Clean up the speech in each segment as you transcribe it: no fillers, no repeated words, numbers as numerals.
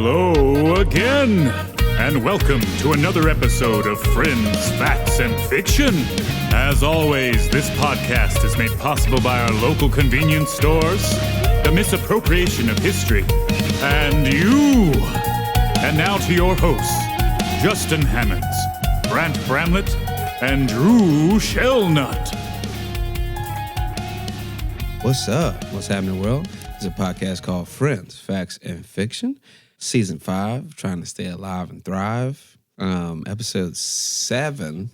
Hello again, and welcome to another episode of Friends, Facts, and Fiction. As always, this podcast is made possible by our local convenience stores, the misappropriation of history, and you. And now to your hosts, Justin Hammonds, Brant Bramlett, and Drew Shellnut. What's up? What's happening, world? It's a podcast called Friends, Facts, and Fiction. Season 5, trying to stay alive and thrive. Episode 7.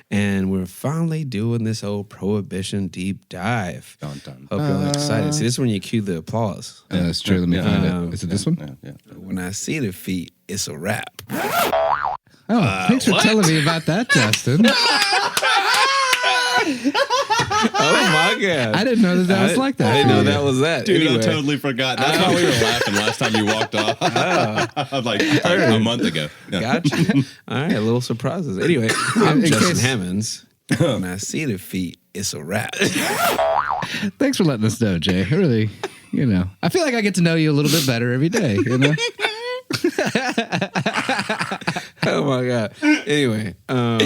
And we're finally doing this old Prohibition deep dive. Dun, dun. Hope you're all excited. See, this is when you cue the applause. Yeah, that's true. Let me find it. Is it this one? Yeah. When I see the feet, it's a wrap. Oh, thanks for telling me about that, Justin. Oh my God. I didn't know that was like that. I didn't know that was that. Dude, anyway. I totally forgot. That's why we were laughing last time you walked off. like a month ago. Yeah. Gotcha. All right, little surprises. Anyway, I'm Justin Hammonds. When I see the feet, it's a wrap. Thanks for letting us know, Jay. Really, I feel like I get to know you a little bit better every day, Oh my God. Anyway, I'm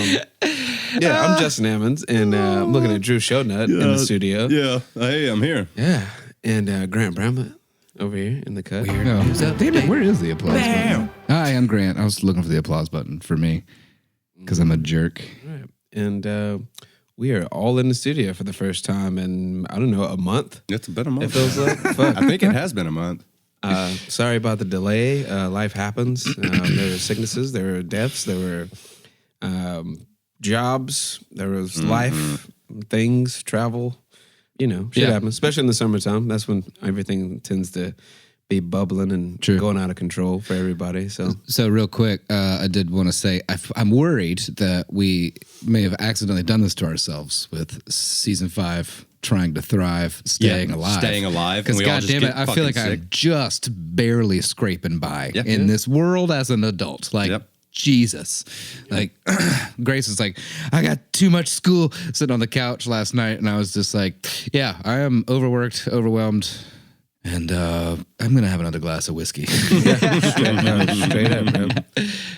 Justin Hammonds, and I'm looking at Drew Shellnut in the studio. Yeah. Hey, I'm here. Yeah, and Grant Bramlett over here in the cut. Weird. Damn it, where is the applause button? Hi, I'm Grant. I was looking for the applause button for me because I'm a jerk. All right. And we are all in the studio for the first time in, I don't know, a month. It's been a month. It feels like. Fuck. I think it has been a month. Sorry about the delay. Life happens. There were sicknesses. There were deaths. There were jobs. There was life, things, travel. Shit happens. Especially in the summertime. That's when everything tends to be bubbling and going out of control for everybody. So real quick, I did want to say I'm worried that we may have accidentally done this to ourselves with season 5. Trying to thrive, staying alive. Because goddamn it, I feel like I'm just barely scraping by in this world as an adult. Like, Jesus. Like, Grace is like, I got too much school sitting on the couch last night. And I was just like, yeah, I am overworked, overwhelmed. And I'm going to have another glass of whiskey. Straight up, bro.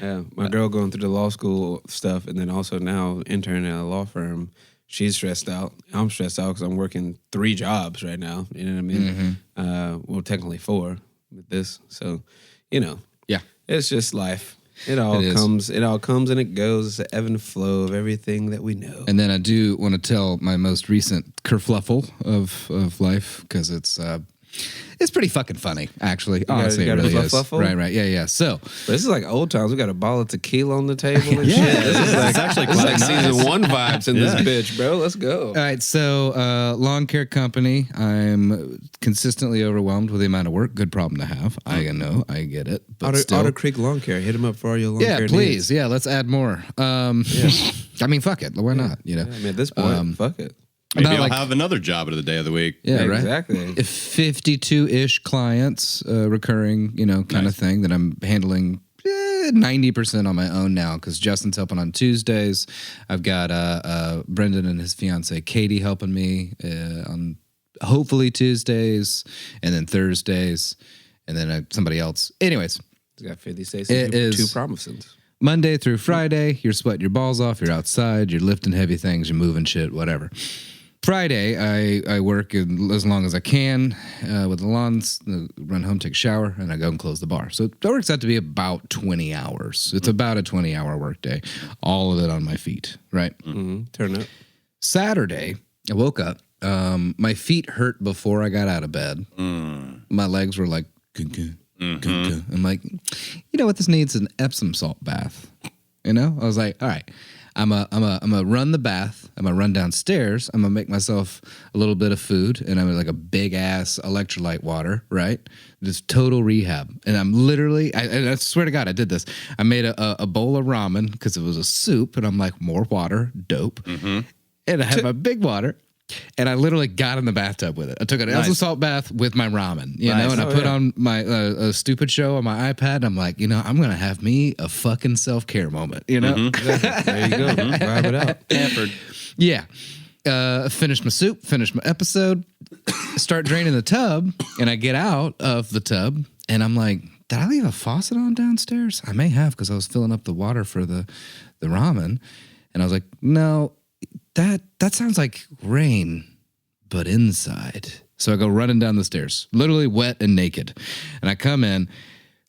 Yeah, my girl going through the law school stuff and then also now interning at a law firm. She's stressed out. I'm stressed out because I'm working 3 jobs right now. You know what I mean? Well, technically 4 with this. So, it's just life. It all comes and it goes. It's the ebb and flow of everything that we know. And then I do want to tell my most recent kerfluffle of life because it's pretty fucking funny, actually. Honestly, it really is. Right. Yeah. So this is like old times. We got a bottle of tequila on the table and shit. This is actually it's like nice. season 1 vibes in this bitch, bro. Let's go. All right. So lawn care company. I'm consistently overwhelmed with the amount of work. Good problem to have. I know. I get it. But Otter Creek Lawn Care. Hit them up for all your lawn care needs. Yeah, please. needs. Yeah, let's add more. I mean, fuck it. Why not? I mean, at this point, fuck it. Maybe I'll have another job of the day of the week. Yeah, right. Exactly. 52-ish clients, recurring, kind of thing that I'm handling 90% on my own now because Justin's helping on Tuesdays. I've got Brendan and his fiance Katie helping me on hopefully Tuesdays and then Thursdays and then somebody else. Anyways, it's got 50 states and 2 promises. Monday through Friday, you're sweating your balls off, you're outside, you're lifting heavy things, you're moving shit, whatever. Friday, I work as long as I can with the lawns, run home, take a shower, and I go and close the bar. So it works out to be about 20 hours. It's about a 20-hour workday. All of it on my feet, right? Mm-hmm. Turn up. Saturday, I woke up. My feet hurt before I got out of bed. My legs were like, I'm like, you know what this needs? An Epsom salt bath. I was like, all right. I'm gonna run the bath. I'm gonna run downstairs. I'm gonna make myself a little bit of food, and I'm like a big ass electrolyte water, right? Just total rehab. And I'm literally, I swear to God, I did this. I made a bowl of ramen because it was a soup, and I'm like, more water, dope. And I had my big water. And I literally got in the bathtub with it. I took an Epsom salt bath with my ramen, and I put on my a stupid show on my iPad. And I'm like, I'm going to have me a fucking self-care moment, Exactly. There you go. Vibe it out. Pampered. Yeah. Finish my soup, finish my episode, start draining the tub, and I get out of the tub, And I'm like, did I leave a faucet on downstairs? I may have, because I was filling up the water for the ramen. And I was like, no, that sounds like rain, but inside. So I go running down the stairs, literally wet and naked. And I come in,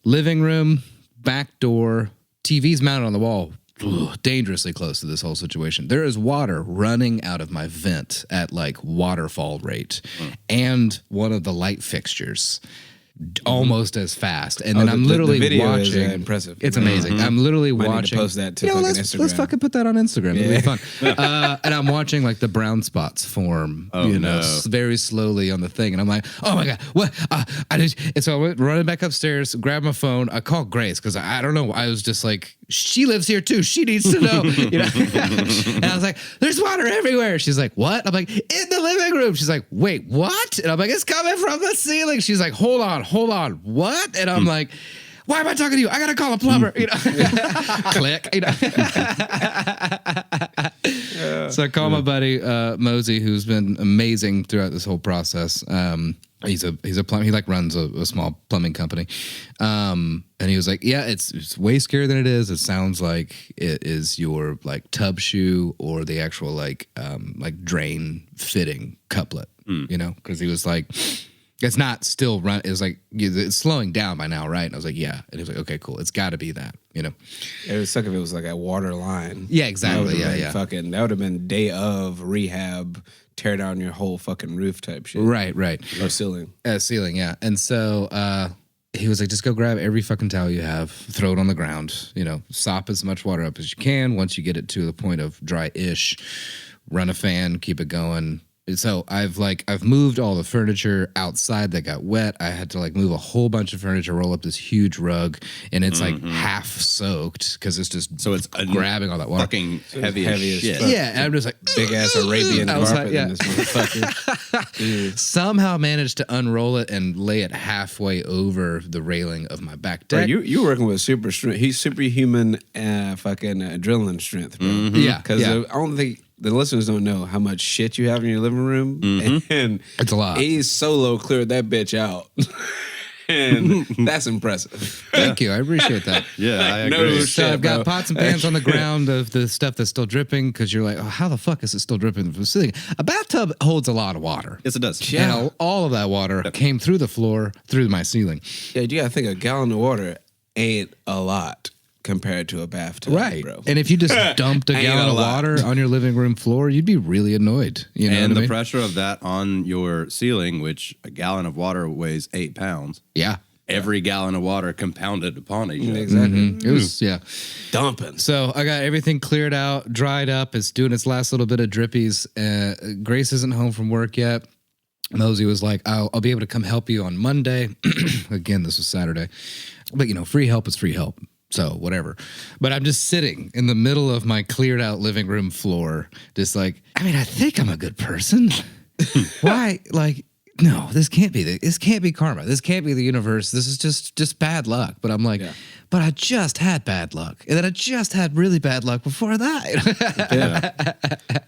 living room, back door, TV's mounted on the wall, dangerously close to this whole situation. There is water running out of my vent at like waterfall rate, and one of the light fixtures almost as fast. And then I'm literally the video watching. is, impressive. It's amazing. I'm literally Might need to watching. post that to let's Instagram. fucking put that on Instagram. It'll be fun. And I'm watching like the brown spots form, very slowly on the thing. And I'm like, oh my God, what? And so I went running back upstairs, grabbed my phone. I called Grace because I don't know. I was just like, she lives here too. She needs to know. And I was like, there's water everywhere. She's like, what? I'm like, in the living room. She's like, wait, what? And I'm like, it's coming from the ceiling. She's like, hold on, what? And I'm like, why am I talking to you? I gotta call a plumber. Click. So I call my buddy Mosey, who's been amazing throughout this whole process. He's a plumber. He like runs a small plumbing company. And he was like, yeah, it's way scarier than it is. It sounds like it is your like tub shoe or the actual like drain fitting couplet, because he was like, it's not still run. It was like, it's slowing down by now, right? And I was like, yeah. And he was like, okay, cool. It's got to be that, It would suck if it was like a water line. Yeah, exactly. Yeah. Fucking, that would have been day of rehab, tear down your whole fucking roof type shit. Right. Or ceiling. Ceiling, yeah. And so he was like, just go grab every fucking towel you have, throw it on the ground, sop as much water up as you can. Once you get it to the point of dry-ish, run a fan, keep it going. So I've moved all the furniture outside that got wet. I had to like move a whole bunch of furniture, roll up this huge rug, and it's like half soaked because it's just grabbing all that water. Fucking heavy as shit. Yeah, and I'm just like big ass Arabian carpet in this motherfucker. Somehow managed to unroll it and lay it halfway over the railing of my back deck. Bro, you working with super strength. He's superhuman fucking adrenaline strength, bro. Yeah, because I don't think the listeners don't know how much shit you have in your living room, and it's a lot. He's solo cleared that bitch out, and that's impressive. Thank you, I appreciate that. Yeah, I agree. No So shit, I've got bro. pots and pans on the ground of the stuff that's still dripping because you're like, oh, how the fuck is it still dripping from the ceiling? A bathtub holds a lot of water. Yes, it does. Yeah. And all of that water came through the floor, through my ceiling. Yeah, you gotta think a gallon of water ain't a lot compared to a bathtub, Right. bro. And if you just dumped a Ain't gallon a of lot. water on your living room floor, you'd be really annoyed. You know And what I the mean? pressure of that on your ceiling, which a gallon of water weighs 8 pounds. Yeah. Every gallon of water compounded upon each other. Exactly. It was, yeah. Dumping. So I got everything cleared out, dried up. It's doing its last little bit of drippies. Grace isn't home from work yet. Mosey was like, I'll be able to come help you on Monday. Again, this was Saturday. But, free help is free help. So whatever. But I'm just sitting in the middle of my cleared out living room floor, just like, I think I'm a good person. Why? No, this can't be. This can't be karma. This can't be the universe. This is just bad luck. But I'm like, but I just had bad luck. And then I just had really bad luck before that.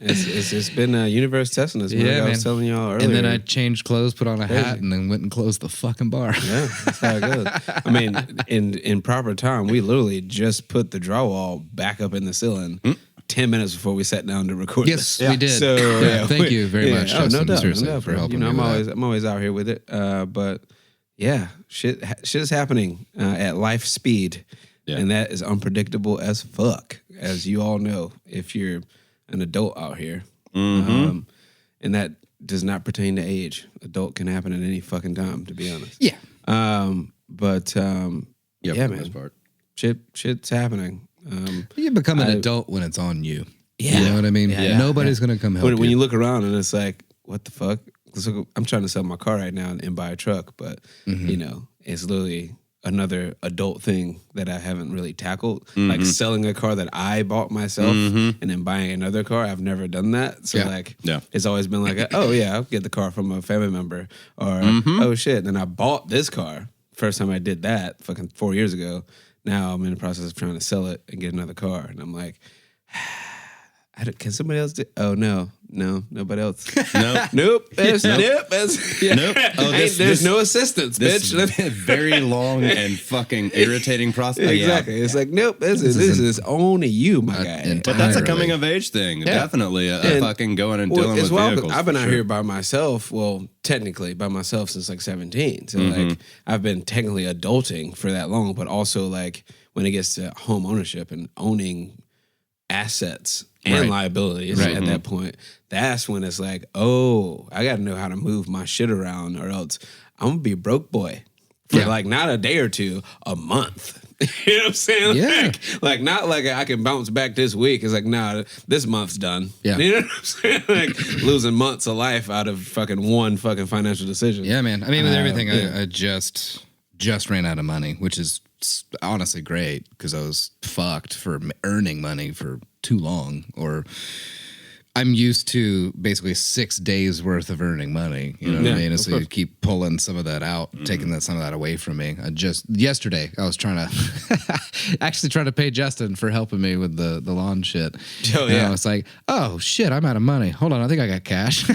It's been a universe testing us, man. Yeah, I was telling y'all earlier. And then I changed clothes, put on a hat, and then went and closed the fucking bar. Yeah, that's how it goes. I mean, in proper time, we literally just put the drywall back up in the ceiling 10 minutes before we sat down to record. Yes, this. we did. So Thank you very much, Oh, no Justin, doubt, seriously, no doubt, for bro. helping me with I'm always out here with it. But yeah, shit is happening at life speed, and that is unpredictable as fuck, as you all know if you're an adult out here. And that does not pertain to age. Adult can happen at any fucking time, to be honest. Yeah. But Yeah, yeah, for the man, most part. shit's happening. You become an adult when it's on you. Yeah. You know what I mean? Yeah. Nobody's going to come help When you. you look around and it's like, what the fuck? 'Cause I'm trying to sell my car right now and buy a truck, but it's literally another adult thing that I haven't really tackled. Like selling a car that I bought myself and then buying another car. I've never done that. So it's always been like, oh yeah, I'll get the car from a family member, or oh shit, then I bought this car. First time I did that, fucking 4 years ago. Now I'm in the process of trying to sell it and get another car, and I'm like, Can somebody else do? Oh no, nobody else. Nope. Nope. There's Nope. yeah. Nope. Oh, There's no assistance, this bitch. very long and fucking irritating process. Exactly. Yeah. It's like, nope, this is only you, my guy. But that's a Entirely. coming of age thing. Definitely a fucking going and dealing with vehicles. I've been for out sure. here by myself. Well, technically by myself since like 17. So like I've been technically adulting for that long, but also like when it gets to home ownership and owning assets and liabilities at that point, that's when it's like, oh, I got to know how to move my shit around or else I'm going to be a broke boy for like not a day or two, a month. You know what I'm saying? Yeah. Like not like I can bounce back this week. It's like, nah, this month's done. Yeah. You know what I'm saying? Like losing months of life out of fucking one fucking financial decision. Yeah, man. I mean, with everything, I just ran out of money, which is honestly great because I was fucked for earning money for too long. Or I'm used to basically 6 days worth of earning money. You know what I mean? And so you keep pulling some of that out, taking some of that away from me. Yesterday, I was trying to pay Justin for helping me with the lawn shit. Oh, And yeah. I was like, oh shit, I'm out of money. Hold on, I think I got cash.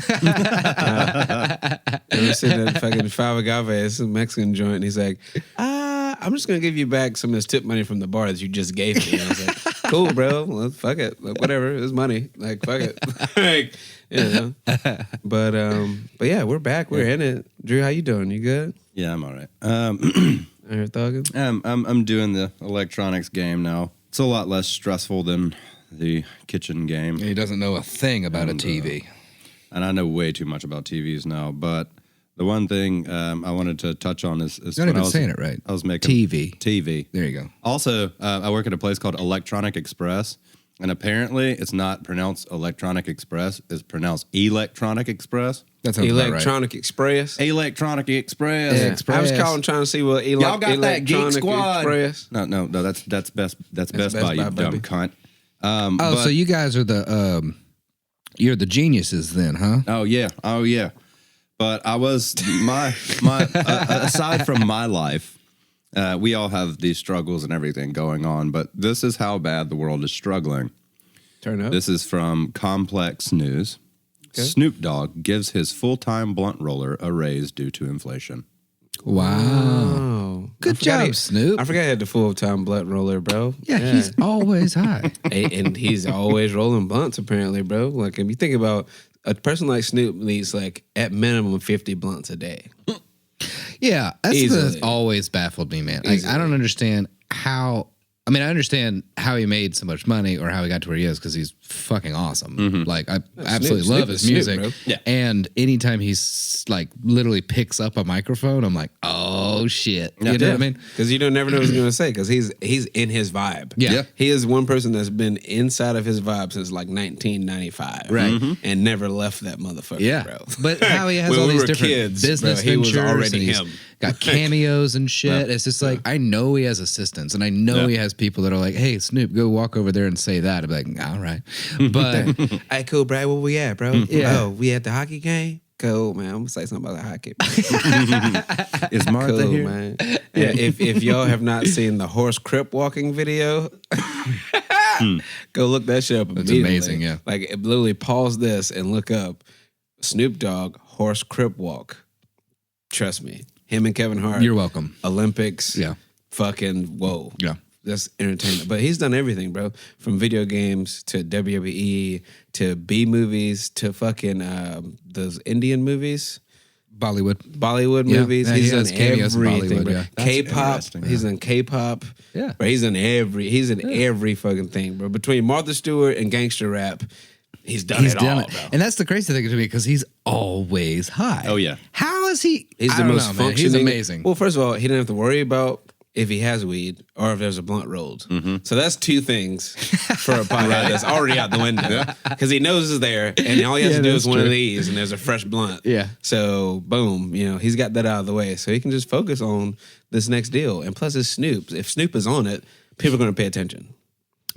We're sitting at fucking Five Agave, it's a Mexican joint, and he's like, I'm just gonna give you back some of this tip money from the bar that you just gave me. And I was like, cool, bro. Well, fuck it. Like, whatever. It's money. Like, fuck it. Like, you know. But yeah, we're back. We're in it. Drew, how you doing? You good? Yeah, I'm all right. You're thugging? I'm doing the electronics game now. It's a lot less stressful than the kitchen game. He doesn't know a thing about a TV. And I know way too much about TVs now, but the one thing I wanted to touch on is You're not even saying it right. I was making TV. There you go. Also, I work at a place called Electronic Express, and apparently it's not pronounced Electronic Express; it's pronounced Electronic Express. That sounds about right. Electronic Express. Electronic Express. Yeah. I was calling trying to see what Y'all got that Geek Electronic Squad. Express. No, that's Best Buy, you Buy, dumb baby. cunt. So you guys are you're the geniuses then, huh? Oh yeah. But I was my aside from my life, we all have these struggles and everything going on. But this is how bad the world is struggling. Turn up. This is from Complex News. Okay. Snoop Dogg gives his full-time blunt roller a raise due to inflation. Wow. Oh, Good job, Snoop. I forgot he had the full-time blunt roller, bro. Yeah, he's always high. And he's always rolling blunts, apparently, bro. Like, if you think about a person like Snoop needs, like, at minimum 50 blunts a day. Yeah, that's Easily. always baffled me, man. Like, I don't understand how. I mean, I understand how he made so much money or how he got to where he is because he's fucking awesome. Like, I absolutely love his music. bro. Yeah. And anytime he's like literally picks up a microphone, I'm like, oh shit. You know what I mean? Because you don't never know what he's going to say because he's in his vibe. Yeah. He is one person that's been inside of his vibe since like 1995. Right. And never left that motherfucker, Yeah. bro. But how he has When all we these were different kids, business bro, he was ventures already and he's him. got cameos and shit. It's just like, I know he has assistants and I know he has people that are like, hey, Snoop, go walk over there and say that. I'd be like, all right. But Hey, cool, Brad. Where we at, bro? Yeah. Oh, we at the hockey game? Cool, man. I'm going to say something about the hockey. Is Martha Cool, here? man. Yeah, if y'all have not seen the horse crip walking video, go look that shit up immediately. amazing, yeah. Like, literally pause this and look up Snoop Dogg horse crip walk. Trust me. Him and Kevin Hart. you're welcome. Olympics. Yeah. Fucking whoa. Yeah. That's entertainment. But he's done everything, bro. From video games to WWE to B movies to fucking those Indian movies. Bollywood Yeah. movies. Yeah, he he's done has cameos in everything, Bollywood, bro. yeah. That's K-pop. interesting, He's in K-pop. Yeah. Bro, he's in every fucking thing, bro. Between Martha Stewart and gangster rap, he's done it all, bro. And that's the crazy thing to me because he's always high. Oh, yeah. How is he? He's I the don't most know, man. functioning. He's amazing. Well, first of all, he didn't have to worry about if he has weed or if there's a blunt rolled. So that's two things for a podcast that's already out the window because he knows it's there and all he has to do is that's one true. of these and there's a fresh blunt. Yeah. So boom, he's got that out of the way, so he can just focus on this next deal. And plus, it's Snoop. If Snoop is on it, people are going to pay attention.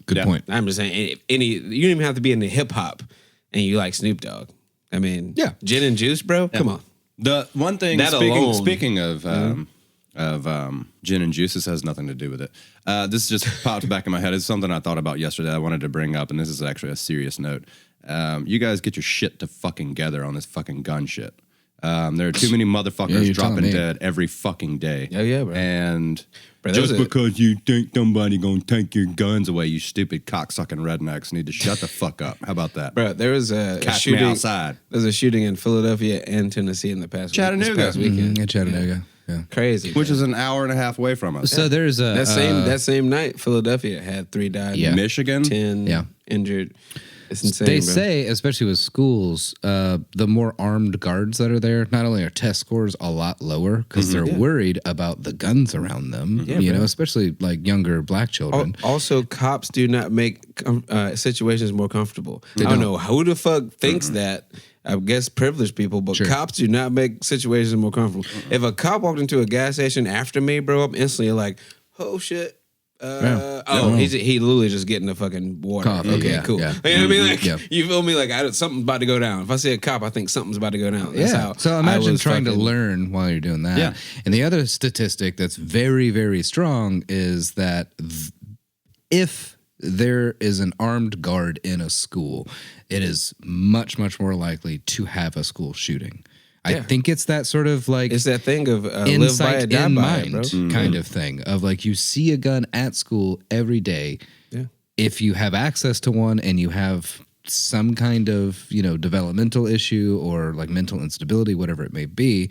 Good point. I'm just saying, you don't even have to be into hip hop and you like Snoop Dogg. I mean, Yeah. gin and juice, bro. Come on. The one thing, That alone. speaking of of gin and juice. This has nothing to do with it. This just popped back in my head. It's something I thought about yesterday. I wanted to bring up, and this is actually a serious note. You guys get your shit to fucking together on this fucking gun shit. There are too many motherfuckers dropping dead every fucking day. Oh, yeah, bro. And Bro, just because you think somebody gonna take your guns away, you stupid cocksucking rednecks need to shut the fuck up. How about that? Bro, there was a Catch me shooting outside. There's a shooting in Philadelphia and Tennessee in the past Chattanooga. this past weekend. In Chattanooga. Yeah. Crazy. Which is an hour and a half away from us. So there's a that same night, Philadelphia had 3 died. Yeah. Michigan? 10 injured. It's insane. They bro. say, especially with schools, the more armed guards that are there, not only are test scores a lot lower because they're worried about the guns around them, you know, especially like younger black children. Also, cops do not make situations more comfortable. I don't know who the fuck thinks that. I guess privileged people, but cops do not make situations more comfortable. If a cop walked into a gas station after me, bro, I'm instantly like, oh shit. He literally just getting the fucking water. Coffee, okay, cool. yeah. You know what I mean? Like, you feel me? Like, something's about to go down. If I see a cop, I think something's about to go down. That's how So I imagine was trying to fucking- learn while you're doing that. Yeah. And the other statistic that's very, very strong is that if there is an armed guard in a school, it is much, much more likely to have a school shooting. I think it's that sort of like It's that thing of live by insight it, die in by it, mind bro. kind of thing of like you see a gun at school every day. Yeah. If you have access to one and you have some kind of, you know, developmental issue or like mental instability, whatever it may be,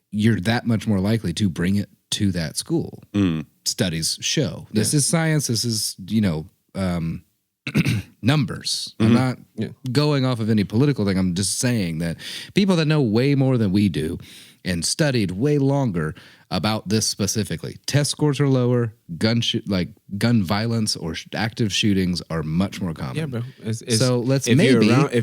you're that much more likely to bring it to that school. Studies show. This is science. This is, you know, numbers. I'm not going off of any political thing. I'm just saying that people that know way more than we do and studied way longer about this specifically, test scores are lower, gun violence or active shootings are much more common. Yeah, bro. So let's if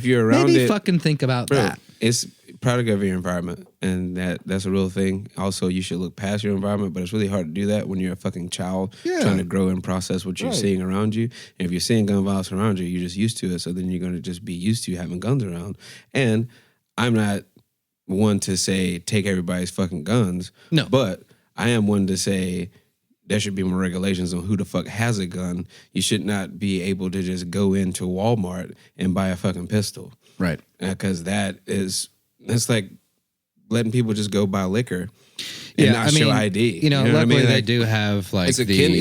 you're around maybe it, fucking think about bro, that. it's product of your environment, and that's a real thing. Also, you should look past your environment, but it's really hard to do that when you're a fucking child trying to grow and process what you're seeing around you. And if you're seeing gun violence around you, you're just used to it. So then you're going to just be used to having guns around. And I'm not one to say take everybody's fucking guns. No. But I am one to say there should be more regulations on who the fuck has a gun. You should not be able to just go into Walmart and buy a fucking pistol. Right. Because that's like letting people just go buy liquor and not show ID. You know, what I luckily mean? they Like, do have like it's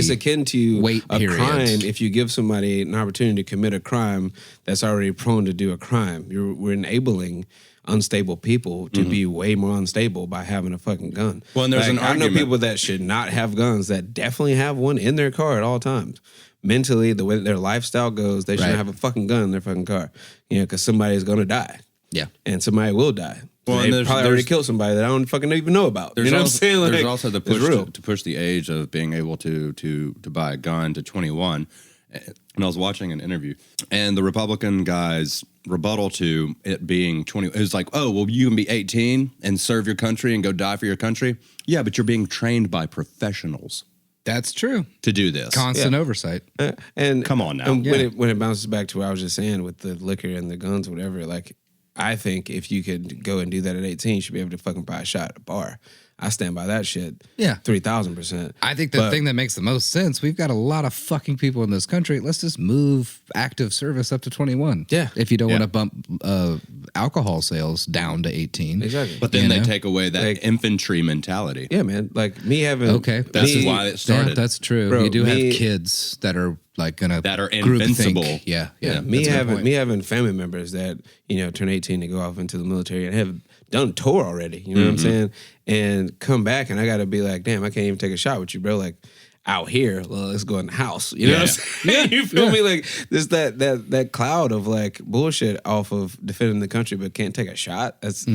akin to wait a period. crime. If you give somebody an opportunity to commit a crime that's already prone to do a crime, we're enabling unstable people to be way more unstable by having a fucking gun. Well, and there's an I know argument. people that should not have guns that definitely have one in their car at all times. Mentally, the way their lifestyle goes, they shouldn't have a fucking gun in their fucking car. You know, because somebody's going to die. Yeah. And somebody will die. Well, They and there's- probably already there's- killed somebody that I don't fucking even know about. You There's know also, what I'm saying? Like, there's also the it's push real. to push the age of being able to buy a gun to 21. And I was watching an interview, and the Republican guy's rebuttal to it being 20, it was like, oh, well, you can be 18 and serve your country and go die for your country. Yeah, but you're being trained by professionals That's true. to do this. Constant oversight. And Come on now. And when it bounces back to what I was just saying with the liquor and the guns, whatever, like, I think if you could go and do that at 18, you should be able to fucking buy a shot at a bar. I stand by that shit. Yeah. 3,000%. I think the thing that makes the most sense, we've got a lot of fucking people in this country. Let's just move active service up to 21. Yeah. If you don't want to bump alcohol sales down to 18. Exactly. But then You they know? take away that Like- infantry mentality. Yeah, man. Like me having. Okay. That's me- why it started. Yeah, that's true. Bro, you do me- have kids that are like gonna That are group invincible. think. Yeah. Yeah, that's a good point. me having family members that turn 18 to go off into the military and have done tour already. You know what I'm saying? And come back and I got to be like, damn, I can't even take a shot with you, bro. Like out here, well, let's go in the house. You know what I'm saying? You feel me? Like there's that cloud of like bullshit off of defending the country, but can't take a shot. That's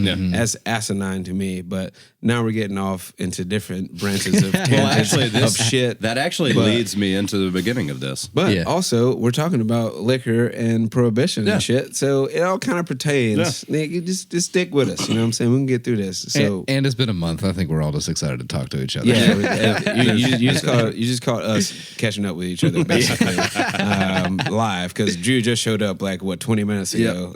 asinine to me. But now we're getting off into different branches of tangents of shit. That actually leads me into the beginning of this. But Yeah. also, we're talking about liquor and prohibition and shit. So it all kind of pertains. Nigga, just stick with us. You know what I'm saying? We can get through this. So and it's been a month. I think we're all just excited to talk to each other. yeah, you You just caught us catching up with each other basically live because Drew just showed up like 20 minutes ago.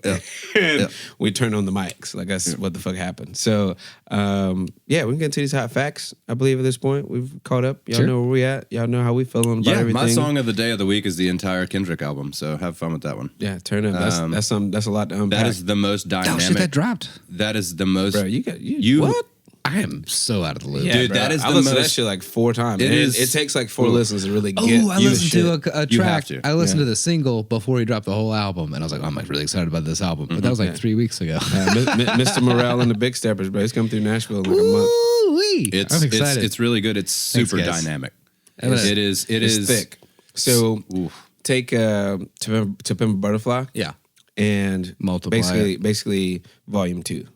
And we turned on the mics. Like that's what the fuck happened. So we can get into these hot facts. I believe at this point we've caught up. Y'all know where we at. Y'all know how we feeling about everything. My song of the day of the week is the entire Kendrick album. So have fun with that one. Yeah, turn up. That's a lot to unpack. That is the most dynamic. Oh shit, that dropped. That is the most. Bro, you What? I am so out of the loop. Yeah, Dude, bro. that is I the listened to that most- shit like 4 times. It takes like 4 listens to really get I you listened the to shit. a You have track. to. I listened to the single before he dropped the whole album, and I was like, I'm like really excited about this album. But that was like 3 weeks ago. Mr. Morale and the Big Steppers, bro. He's coming through Nashville in like a month. Ooh-wee. It's I'm excited. it's really good. It's super guys. dynamic. It's- It is It's thick. So take To Pimp a Butterfly yeah. and Multiply basically volume 2.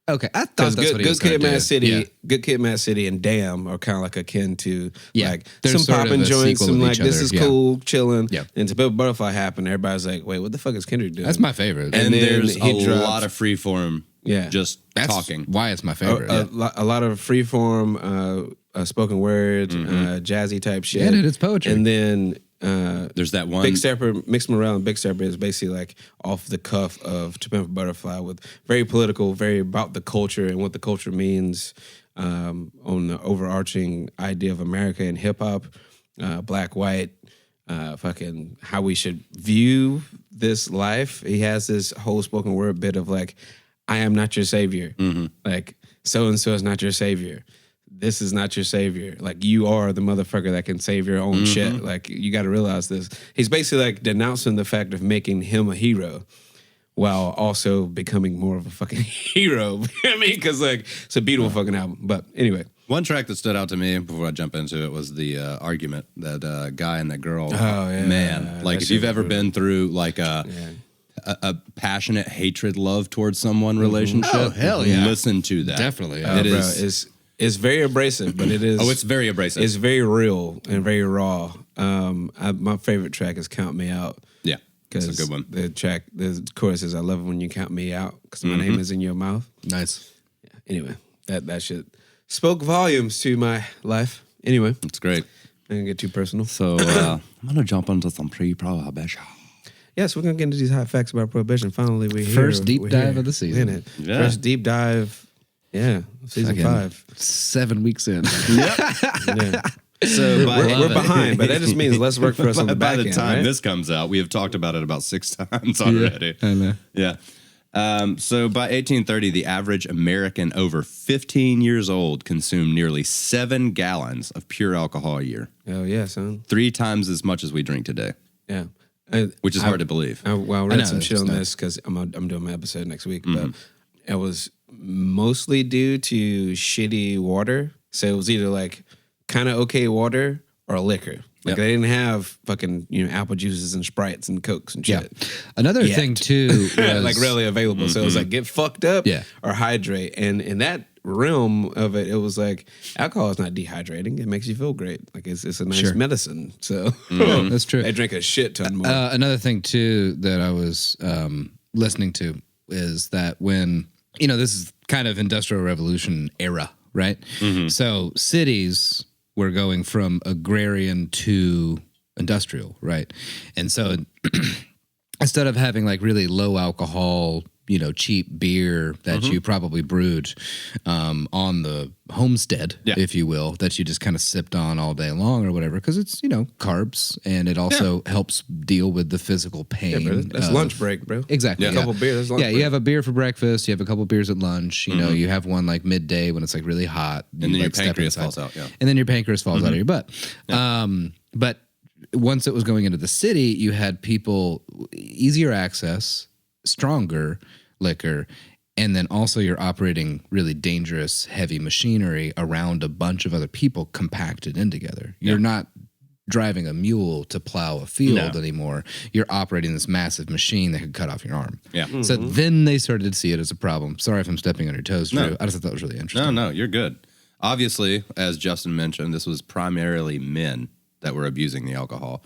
Okay, I thought Because that's what he was Good Kid, gonna Mad do. City, Yeah. Good Kid, Mad City, and Damn are kind of like akin to like They're some sort of popping a joints, sequel some of like each this other, is yeah. cool, chilling. Yeah. And To Pimp a Butterfly happened. Everybody's like, wait, what the fuck is Kendrick doing? That's my favorite. And And then there's he a dropped- lot of freeform. Yeah. Just That's talking. why it's my favorite. a lot of freeform, spoken word, jazzy type shit. Yeah, dude, it's poetry. And then There's that one. Big Stepper, Mixed Morale and Big Stepper is basically like off the cuff of To Pimp a Butterfly with very political, very about the culture and what the culture means on the overarching idea of America and hip hop, black, white, fucking how we should view this life. He has this whole spoken word bit of like, I am not your savior. Like, so-and-so is not your savior. This is not your savior. Like, you are the motherfucker that can save your own shit. Like, you got to realize this. He's basically like denouncing the fact of making him a hero while also becoming more of a fucking hero. You know what I mean? Because, like, it's a beautiful fucking album. But anyway. One track that stood out to me before I jump into it was the argument that guy and that girl. Oh, yeah. Man. Like, That if you've shit ever was been through, like, a passionate hatred love towards someone relationship. Oh, hell yeah. Listen to that. Definitely. Oh, It bro, is. it's very abrasive, but it is. Oh, it's very abrasive. It's very real and very raw. My favorite track is "Count Me Out." Yeah. That's Because a good one. the chorus is "I love it when you count me out because my name is in your mouth." Nice. Anyway, that shit spoke volumes to my life. Anyway, It's great. I'm gonna get too personal. So I'm going to jump into some pre-prohibition. Yes, we're gonna get into these hot facts about prohibition. Finally, we're here. First deep We're dive here. of the season. We're in it. Yeah. First deep dive. Yeah, season Again. 5. 7 weeks in. Yeah. So We're behind, but that just means less work for us on the by back the end, time right? this comes out, we have talked about it about 6 times already. I know. Yeah. So by 1830, the average American over 15 years old consumed nearly 7 gallons of pure alcohol a year, Oh yeah, son. 3 times as much as we drink today, Yeah. which is hard to believe. I know, read some it's shit on just this because I'm doing my episode next week, but it was mostly due to shitty water. So it was either like kind of okay water or liquor. Like Yep. they didn't have fucking apple juices and Sprites and Cokes and Yeah. shit. Another Yet. thing too was like readily available. So it was like get fucked up Yeah. or hydrate. And in that realm of it, it was like alcohol is not dehydrating. It makes you feel great. Like it's a nice Sure. medicine. So That's true. they drink a shit ton more. Another thing too that I was listening to is that when this is kind of Industrial Revolution era, right? So cities were going from agrarian to industrial, right? And so instead of having like really low alcohol, cheap beer that you probably brewed on the homestead, Yeah. if you will, that you just kind of sipped on all day long or whatever, because it's carbs and it also helps deal with the physical pain. Yeah, bro, that's of- lunch break, bro. Exactly. A couple beers, that's lunch Yeah, you break. have a beer for breakfast. You have a couple beers at lunch. You have one like midday when it's like really hot, And then you, your like, step pancreas inside. falls out, yeah. And then your pancreas falls out of your butt. But once it was going into the city, you had people easier access, stronger liquor, and then also you're operating really dangerous, heavy machinery around a bunch of other people compacted in together. You're not driving a mule to plow a field anymore. You're operating this massive machine that could cut off your arm. Yeah. So then they started to see it as a problem. Sorry if I'm stepping on your toes, Drew. I just thought that was really interesting. No, you're good. Obviously, as Justin mentioned, this was primarily men that were abusing the alcohol.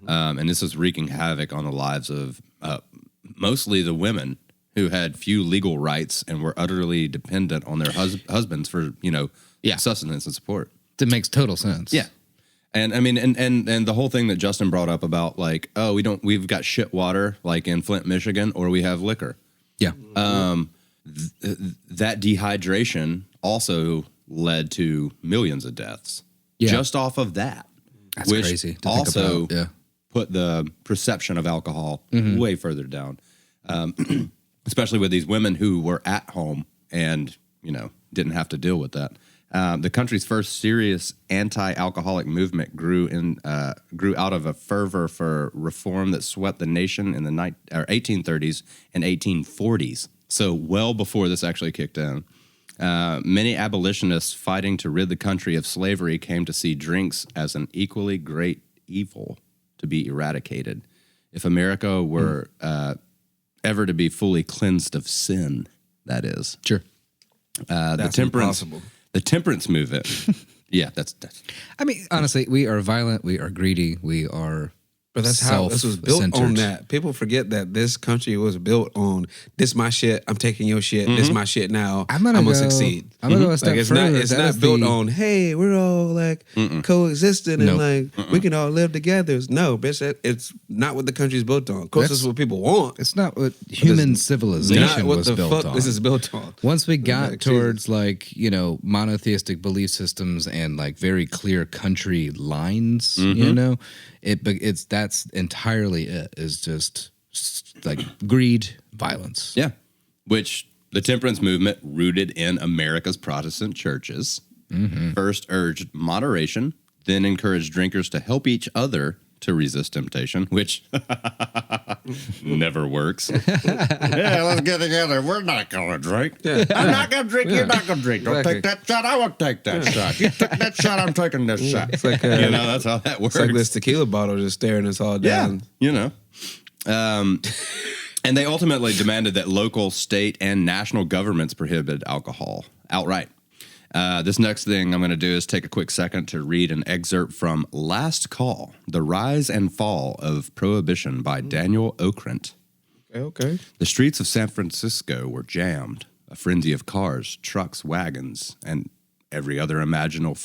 And this was wreaking havoc on the lives of mostly the women who had few legal rights and were utterly dependent on their husbands for, sustenance and support. That makes total sense. Yeah. And I mean, and the whole thing that Justin brought up about like, oh, we've got shit water like in Flint, Michigan, or we have liquor. Yeah. That dehydration also led to millions of deaths just off of that. That's which crazy to also think about. Yeah. put the perception of alcohol way further down, especially with these women who were at home and, didn't have to deal with that. The country's first serious anti-alcoholic movement grew out of a fervor for reform that swept the nation in the 1830s and 1840s. So well before this actually kicked in. Many abolitionists fighting to rid the country of slavery came to see drinks as an equally great evil to be eradicated. If America were ever to be fully cleansed of sin, that is. Sure. That's impossible. The temperance movement. Yeah, that's. I mean, honestly, we are violent. We are greedy. We are. But that's how this was built on that. People forget that this country was built on this my shit. I'm taking your shit. This my shit now. I'm gonna succeed. I'm gonna go a step further. It's not built on, hey, we're all like coexisting and like we can all live together. No, bitch, it's not what the country's built on. Of course, it's what people want. It's not what human civilization was built on. This is built on. Once we got towards like, monotheistic belief systems and like very clear country lines, that's entirely it, is just like greed, violence. Yeah. Which the temperance movement rooted in America's Protestant churches first urged moderation, then encouraged drinkers to help each other to resist temptation, which never works. Yeah, let's get together. We're not going to drink. Yeah. I'm not going to drink. You're not going to drink. Don't take that shot. I won't take that shot. You took that shot. I'm taking this shot. It's like that's how that works. It's like this tequila bottle just staring us all down. Yeah, and they ultimately demanded that local, state, and national governments prohibit alcohol outright. This next thing I'm going to do is take a quick second to read an excerpt from Last Call, The Rise and Fall of Prohibition by Daniel Okrent. Okay. The streets of San Francisco were jammed. A frenzy of cars, trucks, wagons, and every other imaginable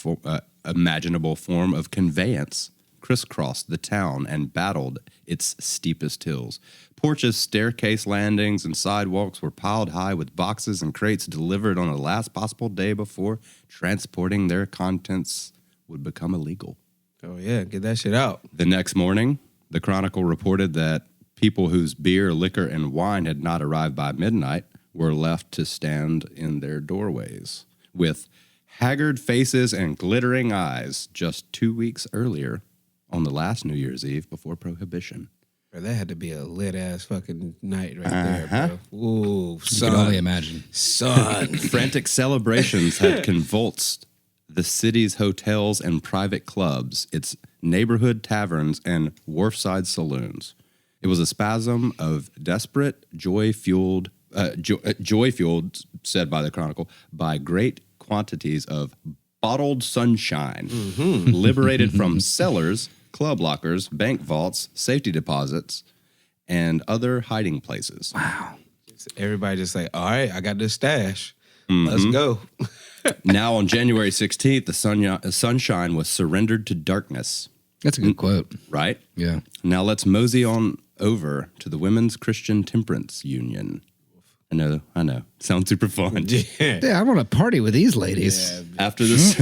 form of conveyance crisscrossed the town and battled its steepest hills. Porches, staircase landings, and sidewalks were piled high with boxes and crates delivered on the last possible day before transporting their contents would become illegal. Oh, yeah. Get that shit out. The next morning, the Chronicle reported that people whose beer, liquor, and wine had not arrived by midnight were left to stand in their doorways with haggard faces and glittering eyes just 2 weeks earlier on the last New Year's Eve before Prohibition. Bro, that had to be a lit-ass fucking night right there, bro. Ooh, son. You can only imagine. Son. Frantic celebrations had convulsed the city's hotels and private clubs, its neighborhood taverns, and wharfside saloons. It was a spasm of desperate, joy-fueled, said by the Chronicle, by great quantities of bottled sunshine, liberated from cellars, club lockers, bank vaults, safety deposits, and other hiding places. Wow. Everybody just like, all right, I got this stash. Let's go. Now on January 16th, the sunshine was surrendered to darkness. That's a good quote. Right? Yeah. Now let's mosey on over to the Women's Christian Temperance Union. I know. Sounds super fun. Yeah, I want to party with these ladies. Yeah. After this.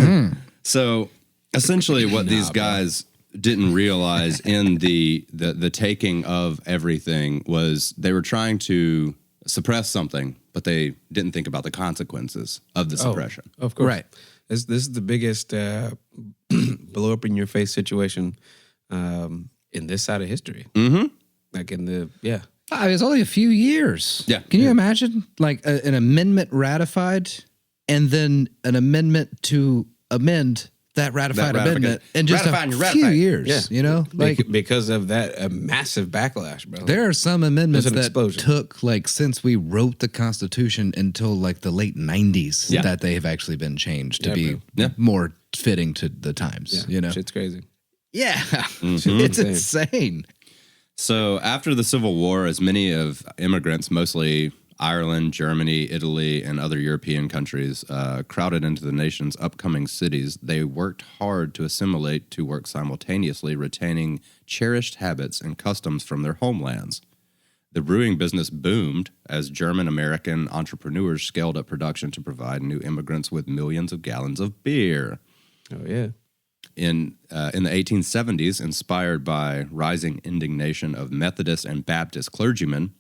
So essentially what these guys didn't realize in the taking of everything was they were trying to suppress something, but they didn't think about the consequences of the suppression. Of course. Right. This is the biggest blow up in your face situation in this side of history. Like in the, I mean, it's only a few years. Yeah. Can you imagine like an amendment ratified and then an amendment to amend that ratified amendment in just a few years, like because of that massive backlash, bro. There are some amendments that took like since we wrote the Constitution until like the late 90s that they have actually been changed to be more fitting to the times, Shit's crazy. Yeah. It's insane. So after the Civil War, as many of immigrants, mostly Ireland, Germany, Italy, and other European countries crowded into the nation's upcoming cities, they worked hard to assimilate to work simultaneously, retaining cherished habits and customs from their homelands. The brewing business boomed as German-American entrepreneurs scaled up production to provide new immigrants with millions of gallons of beer. Oh, yeah. In the 1870s, inspired by rising indignation of Methodist and Baptist clergymen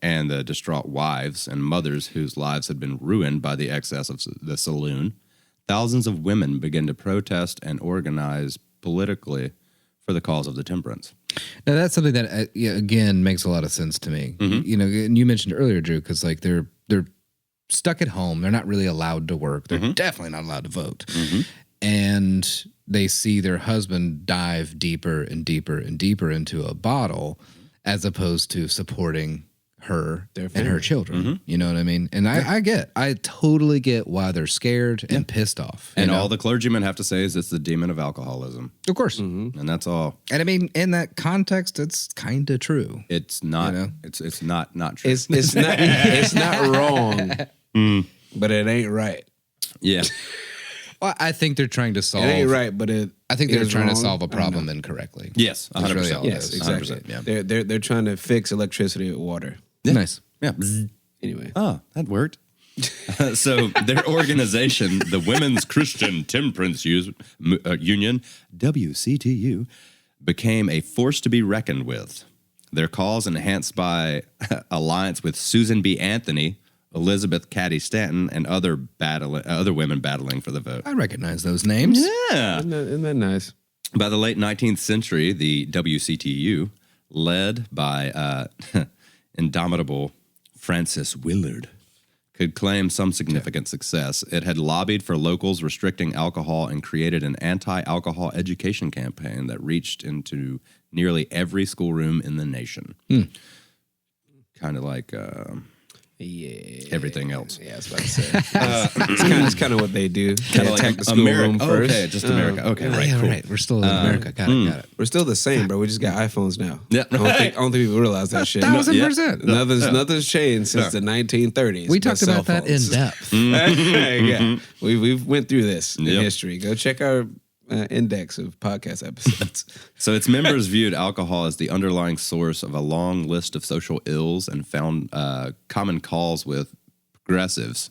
and the distraught wives and mothers whose lives had been ruined by the excess of the saloon, thousands of women began to protest and organize politically for the cause of the temperance. Now that's something that again makes a lot of sense to me. You know, and you mentioned earlier, Drew, because like they're stuck at home. They're not really allowed to work. They're definitely not allowed to vote. And they see their husband dive deeper and deeper and deeper into a bottle, as opposed to supporting her and her children. You know what I mean? And I totally get why they're scared and pissed off. And all the clergymen have to say is it's the demon of alcoholism. Of course. And that's all. And I mean, in that context, it's kind of true. It's not, it's not true. It's not wrong, but it ain't right. Yeah. Well, I think they're trying to solve. It ain't right, but I think they're is trying to wrong. solve a problem incorrectly. Yes, 100%. That's really all it Yes, is. exactly. 100%. Yeah. They're trying to fix electricity with water. Nice. Yeah. Anyway. Oh, that worked. So their organization, the Women's Christian Temperance Union, WCTU, became a force to be reckoned with. Their cause, enhanced by alliance with Susan B. Anthony, Elizabeth Cady Stanton, and other women battling for the vote. I recognize those names. Yeah. Isn't that nice? By the late 19th century, the WCTU, led by indomitable Frances Willard, could claim some significant success. It had lobbied for locals restricting alcohol and created an anti-alcohol education campaign that reached into nearly every schoolroom in the nation. Kind of like everything else. Yeah, I was about to say. It's kind of what they do. Kind of Attack like the schoolroom first. Okay, just America. Okay, right, Yeah, cool. right. We're still in America. Got it. We're still the same, bro. We just got iPhones now. Yeah, I don't think people realize that shit. 1,000%. Nothing's changed since the 1930s. We but talked cell about that in phones. depth. Yeah, we've went through this in Yep. history. Go check our index of podcast episodes. So its members viewed alcohol as the underlying source of a long list of social ills and found common cause with progressives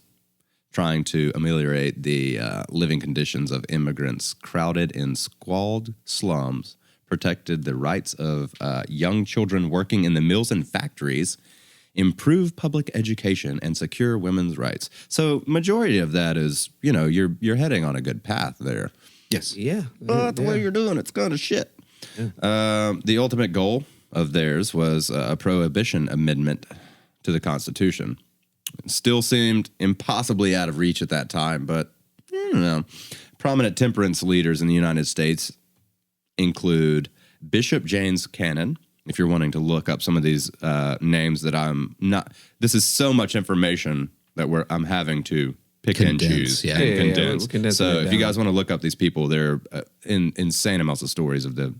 trying to ameliorate the living conditions of immigrants crowded in squalid slums, protected the rights of young children working in the mills and factories, improve public education, and secure women's rights. So majority of that is, you're heading on a good path there. Yes. Yeah, But the way you're doing it's kind of shit. The ultimate goal of theirs was a prohibition amendment to the Constitution. It still seemed impossibly out of reach at that time, but I don't know. Prominent temperance leaders in the United States include Bishop James Cannon. If you're wanting to look up some of these names that I'm not, this is so much information that I'm having to pick and choose. Yeah. And condense. we'll condense So it if you down. guys want to look up these people, they're insane amounts of stories of the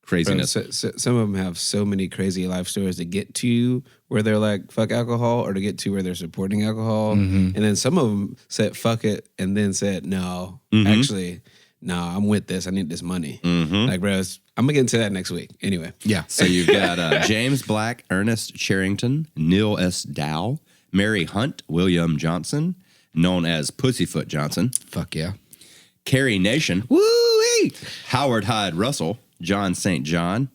Bro, craziness. some of them have so many crazy life stories to get to where they're like, fuck alcohol, or to get to where they're supporting alcohol. And then some of them said, fuck it, and then said, no, actually, no, I'm with this. I need this money. Like, bro, I'm going to get into that next week. Anyway. Yeah. So you've got James Black, Ernest Charrington, Neil S. Dow, Mary Hunt, William Johnson, known as Pussyfoot Johnson, Fuck yeah. Carrie Nation, Woo-wee! Howard Hyde Russell, John St. John,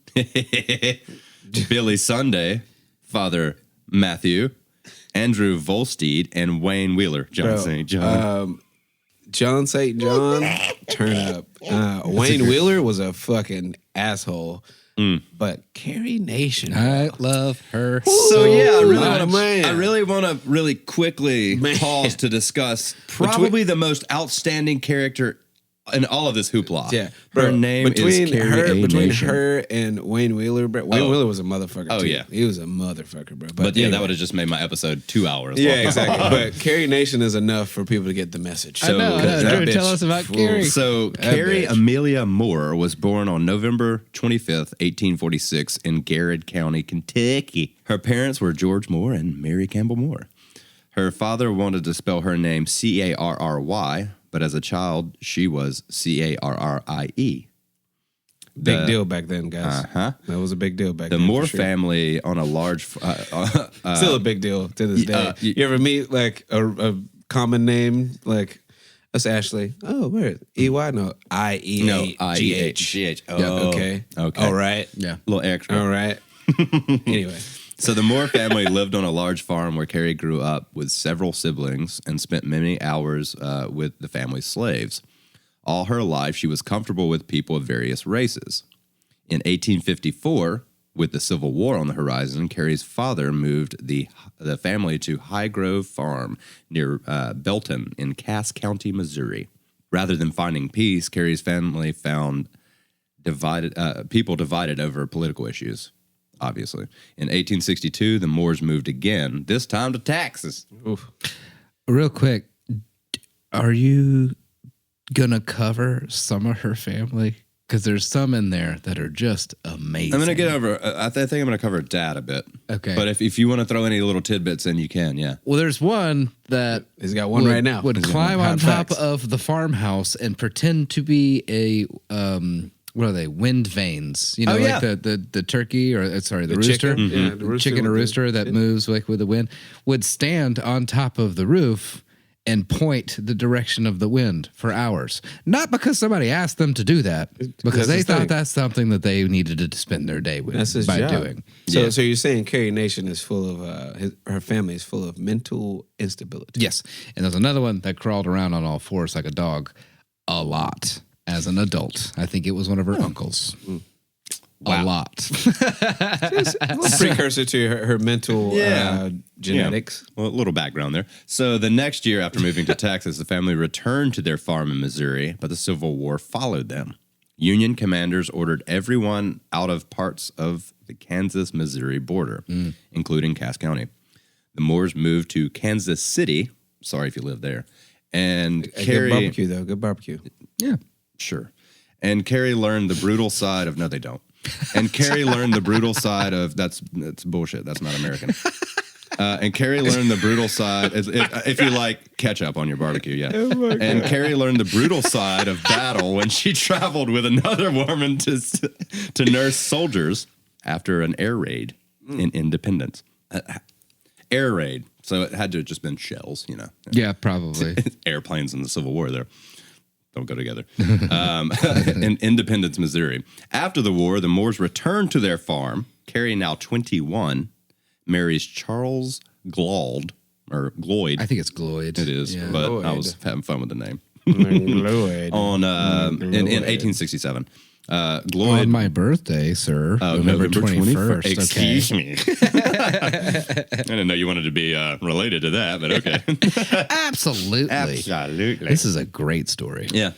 Billy Sunday, Father Matthew, Andrew Volstead, and Wayne Wheeler, John St. John. John St. John, turn up. Wayne Wheeler was a fucking asshole. But Carrie Nation. I love her. So yeah, man. I really want to really quickly pause to discuss probably the most outstanding character in all of this hoopla. Yeah, her name is Carrie between Nation. her and Wayne Wheeler. Bro, Wayne Wheeler was a motherfucker. Oh, too. yeah. He was a motherfucker, bro. But yeah, anyway. that would have just made my episode 2 hours. Yeah, long. exactly. But Carrie Nation is enough for people to get the message. I know. that Drew, tell us about Carrie. So Carrie bitch. Amelia Moore was born on November 25th, 1846 in Garrett County, Kentucky. Her parents were George Moore and Mary Campbell Moore. Her father wanted to spell her name Carry, but as a child, she was Carrie. Big deal back then, guys. Uh-huh. That was a big deal back The then. Moore for sure. family on a large... Still a big deal to this day. you- You ever meet like a common name like that's Ashley? Oh, where? EY? No, IEAGH. G-H. Oh, Yeah, okay. All right. Yeah. A little extra. All right. Anyway. So the Moore family lived on a large farm where Carrie grew up with several siblings and spent many hours with the family's slaves. All her life, she was comfortable with people of various races. In 1854, with the Civil War on the horizon, Carrie's father moved the family to High Grove Farm near Belton in Cass County, Missouri. Rather than finding peace, Carrie's family found people divided over political issues. Obviously. In 1862, the Moores moved again, this time to Texas. Oof. Real quick, are you going to cover some of her family? Because there's some in there that are just amazing. I'm going to get over, I think I'm going to cover Dad a bit. Okay. But if you want to throw any little tidbits in, you can, yeah. Well, there's one that He's got one right now. would He's got climb one. on Hot top facts. of the farmhouse and pretend to be a what are they? Wind vanes. You know, Oh, yeah. like the turkey or sorry, the chicken. rooster. Yeah, the rooster Chicken or with the- rooster that moves like with the wind would stand on top of the roof and point the direction of the wind for hours. Not because somebody asked them to do that, because That's they his thought thing. that's something that they needed to spend their day with That's his by job. doing. So, Yeah. so you're saying Carrie Nation is full of her family is full of mental instability. Yes. And there's another one that crawled around on all fours like a dog a lot as an adult. I think it was one of her uncles. A lot. It's a little precursor to her mental genetics. Well, a little background there. So the next year after moving to Texas, the family returned to their farm in Missouri, but the Civil War followed them. Union commanders ordered everyone out of parts of the Kansas-Missouri border, including Cass County. The Moores moved to Kansas City. Sorry if you live there. And Good Carrie... barbecue, though. Good barbecue. Yeah. Sure. And Carrie learned the brutal side of... No, they don't. And Carrie learned the brutal side of... That's bullshit. That's not American. And Carrie learned the brutal side... If you like ketchup on your barbecue, yeah. And Carrie learned the brutal side of battle when she traveled with another woman to nurse soldiers after an air raid in Independence. Air raid. So it had to have just been shells, you know. Yeah, probably. Airplanes in the Civil War there. Don't go together. In Independence, Missouri. After the war, the Moores returned to their farm. Carrie, now 21, marries Charles Gloyd. I think it's Gloyd. It is, Yeah. but I Gloyd. was having fun with the name. Lloyd. In 1867. Gloyd. On my birthday, sir. November 21st. Excuse me. I didn't know you wanted to be related to that, but okay. Absolutely. Absolutely. This is a great story. Yeah.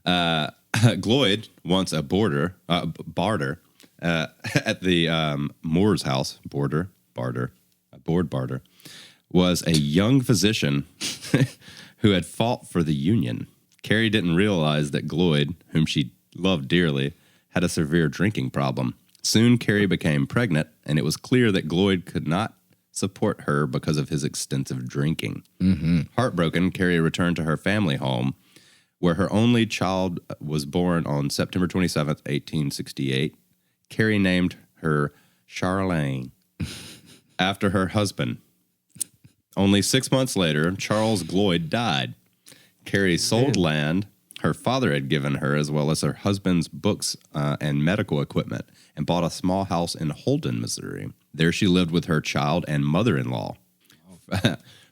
Gloyd, once a barter at the Moore's house, barter, was a young physician who had fought for the Union. Carrie didn't realize that Gloyd, whom she loved dearly, had a severe drinking problem. Soon, Carrie became pregnant, and it was clear that Gloyd could not support her because of his extensive drinking. Mm-hmm. Heartbroken, Carrie returned to her family home, where her only child was born on September 27th, 1868. Carrie named her Charlene after her husband. Only 6 months later, Charles Gloyd died. Carrie sold land her father had given her, as well as her husband's books and medical equipment, and bought a small house in Holden, Missouri. There she lived with her child and mother-in-law.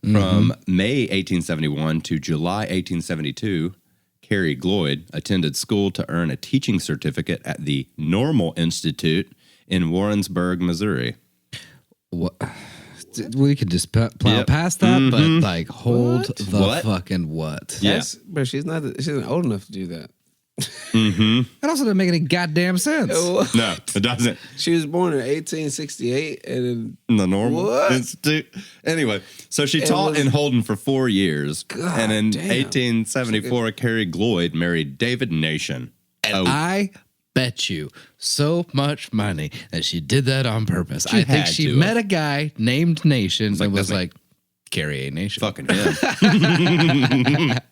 From May 1871 to July 1872, Carrie Gloyd attended school to earn a teaching certificate at the Normal Institute in Warrensburg, Missouri. What? We could just plow past that, but like hold What? the What? fucking what? Yeah. But she's not old enough to do that. That also doesn't make any goddamn sense. No, it doesn't. She was born in 1868, and The normal What? institute. Anyway, so she taught was- in Holden for 4 years, God and in damn. 1874, Carrie Gloyd married David Nation. And I bet you so much money that she did that on purpose. She I think had she to met a guy named Nation and was that's me. like, Carrie A. Nation. Fucking him.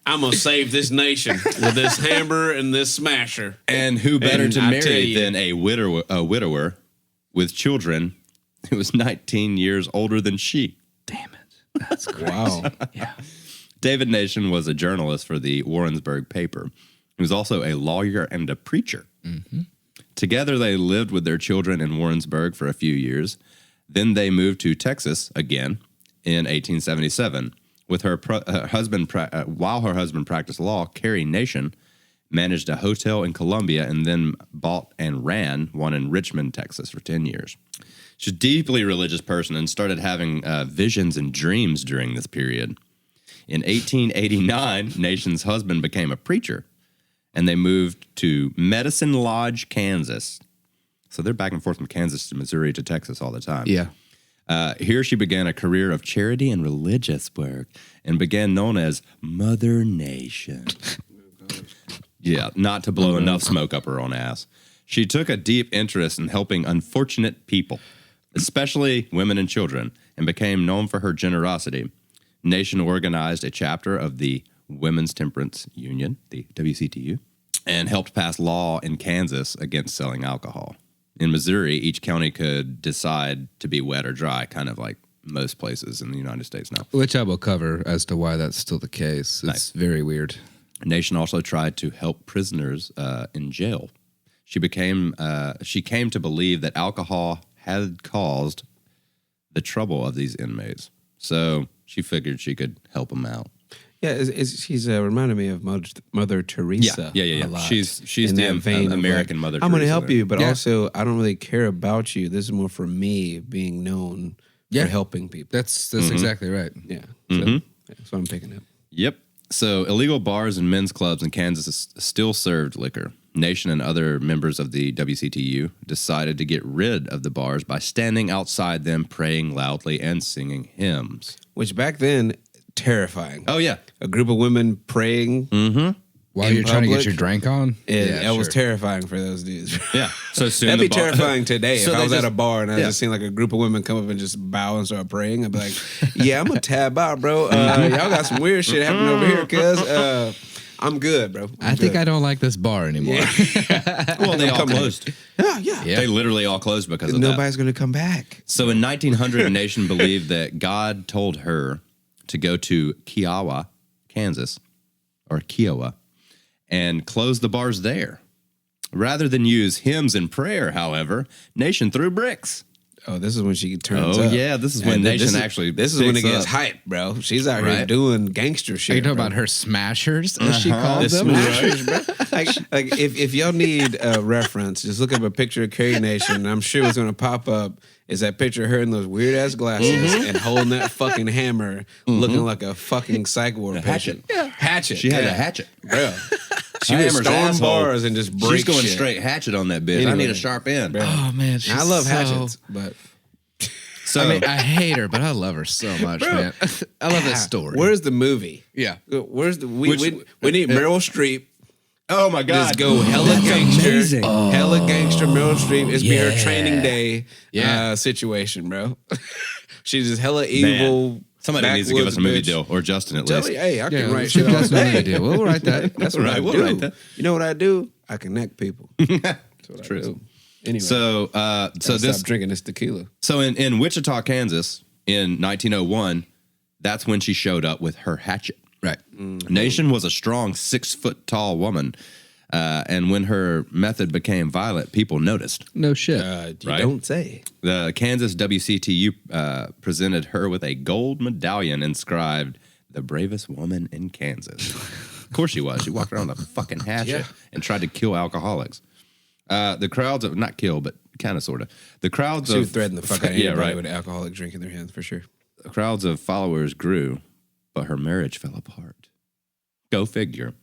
I'm gonna save this nation with this hammer and this smasher. And who better And to I tell marry you- than a widower with children who was 19 years older than she? Damn it. That's crazy. Wow. Yeah. David Nation was a journalist for the Warrensburg paper. He was also a lawyer and a preacher. Together, they lived with their children in Warrensburg for a few years. Then they moved to Texas again in 1877. With her husband, while her husband practiced law, Carrie Nation managed a hotel in Columbia and then bought and ran one in Richmond, Texas for 10 years. She's a deeply religious person and started having visions and dreams during this period. In 1889, Nation's husband became a preacher, and they moved to Medicine Lodge, Kansas. So they're back and forth from Kansas to Missouri to Texas all the time. Yeah. Here she began a career of charity and religious work and began known as Mother Nation. Yeah, not to blow enough smoke up her own ass. She took a deep interest in helping unfortunate people, especially women and children, and became known for her generosity. Nation organized a chapter of the Women's Temperance Union, the WCTU, and helped pass law in Kansas against selling alcohol. In Missouri, each county could decide to be wet or dry, kind of like most places in the United States now. Which I will cover as to why that's still the case. It's very weird. Nation also tried to help prisoners in jail. She came to believe that alcohol had caused the trouble of these inmates. So she figured she could help them out. Yeah, she's reminded me of Mother Teresa. Yeah. a lot. She's In the that vein of, American like, Mother I'm going to Teresa help there. you, but Yeah. also I don't really care about you. This is more for me being known Yeah. for helping people. That's exactly right. Yeah, so that's what I'm picking up. Yep. So illegal bars and men's clubs in Kansas still served liquor. Nation and other members of the WCTU decided to get rid of the bars by standing outside them, praying loudly and singing hymns. Which back then, terrifying. Oh, yeah. A group of women praying. While In you're trying to get public? your drink on? That was sure. terrifying for those dudes. Yeah. So soon That'd be the bar- terrifying today So if I they was at just- a bar and I yeah. just seen like a group of women come up and just bow and start praying. I'd be like, yeah, I'm going to tab out, bro. Y'all got some weird shit happening over here, cuz. I'm good, bro. I think I don't like this bar anymore. Well, they all Come in. closed. Yeah. They literally all closed because of that. Nobody's going to come back. So in 1900, Nation believed that God told her to go to Kiowa, Kansas, or Kiowa, and close the bars there. Rather than use hymns and prayer, however, Nation threw bricks. Oh, this is when she turns Oh, up. yeah, this is when And Nation this is- actually This is when it picks gets up. hype, bro. She's out here Right. doing gangster shit. Are you talking bro. about her smashers, as she called The them? smashers, bro. Like if y'all need a reference, just look up a picture of Carrie Nation. I'm sure what's going to pop up is that picture of her in those weird ass glasses and holding that fucking hammer, looking like a fucking psych ward patient. Hatchet. She had yeah. a hatchet. bro. She would Hammer's storm asshole. bars and just break She's going shit. straight hatchet on that bitch. I Anyway. need a sharp end. Bro. Oh, man. She's I love so- hatchets, but So I mean, I hate her, but I love her so much, man. I love this story. where's the movie? Yeah. Where's the we Which- need Meryl Streep. oh my God. Just go hella gangster, amazing. hella gangster. Meryl Streep. It's be her Yeah. training day Yeah. Situation, bro. She's just hella evil. Somebody needs to give us a backwoods movie bitch. deal, or Justin at Tell least. me, hey, I can Yeah, write she shit all does know day. the idea. We'll write that. That's what Right, I we'll do. write that. You know what I do? I connect people. That's what True. I do. Anyway, So stop drinking this tequila. So in Wichita, Kansas, in 1901, that's when she showed up with her hatchet. Right. Nation was a strong 6 foot tall woman, and when her method became violent, people noticed. No shit. You Right. don't say. The Kansas WCTU presented her with a gold medallion inscribed "The bravest woman in Kansas." Of course she was. She walked around with a fucking hatchet and tried to kill alcoholics. The crowds of not kill, but kind of sort of the crowds She of would threaten the fuck out of anybody right. with an alcoholic drink in their hands for sure. The crowds of followers grew, but her marriage fell apart. Go figure.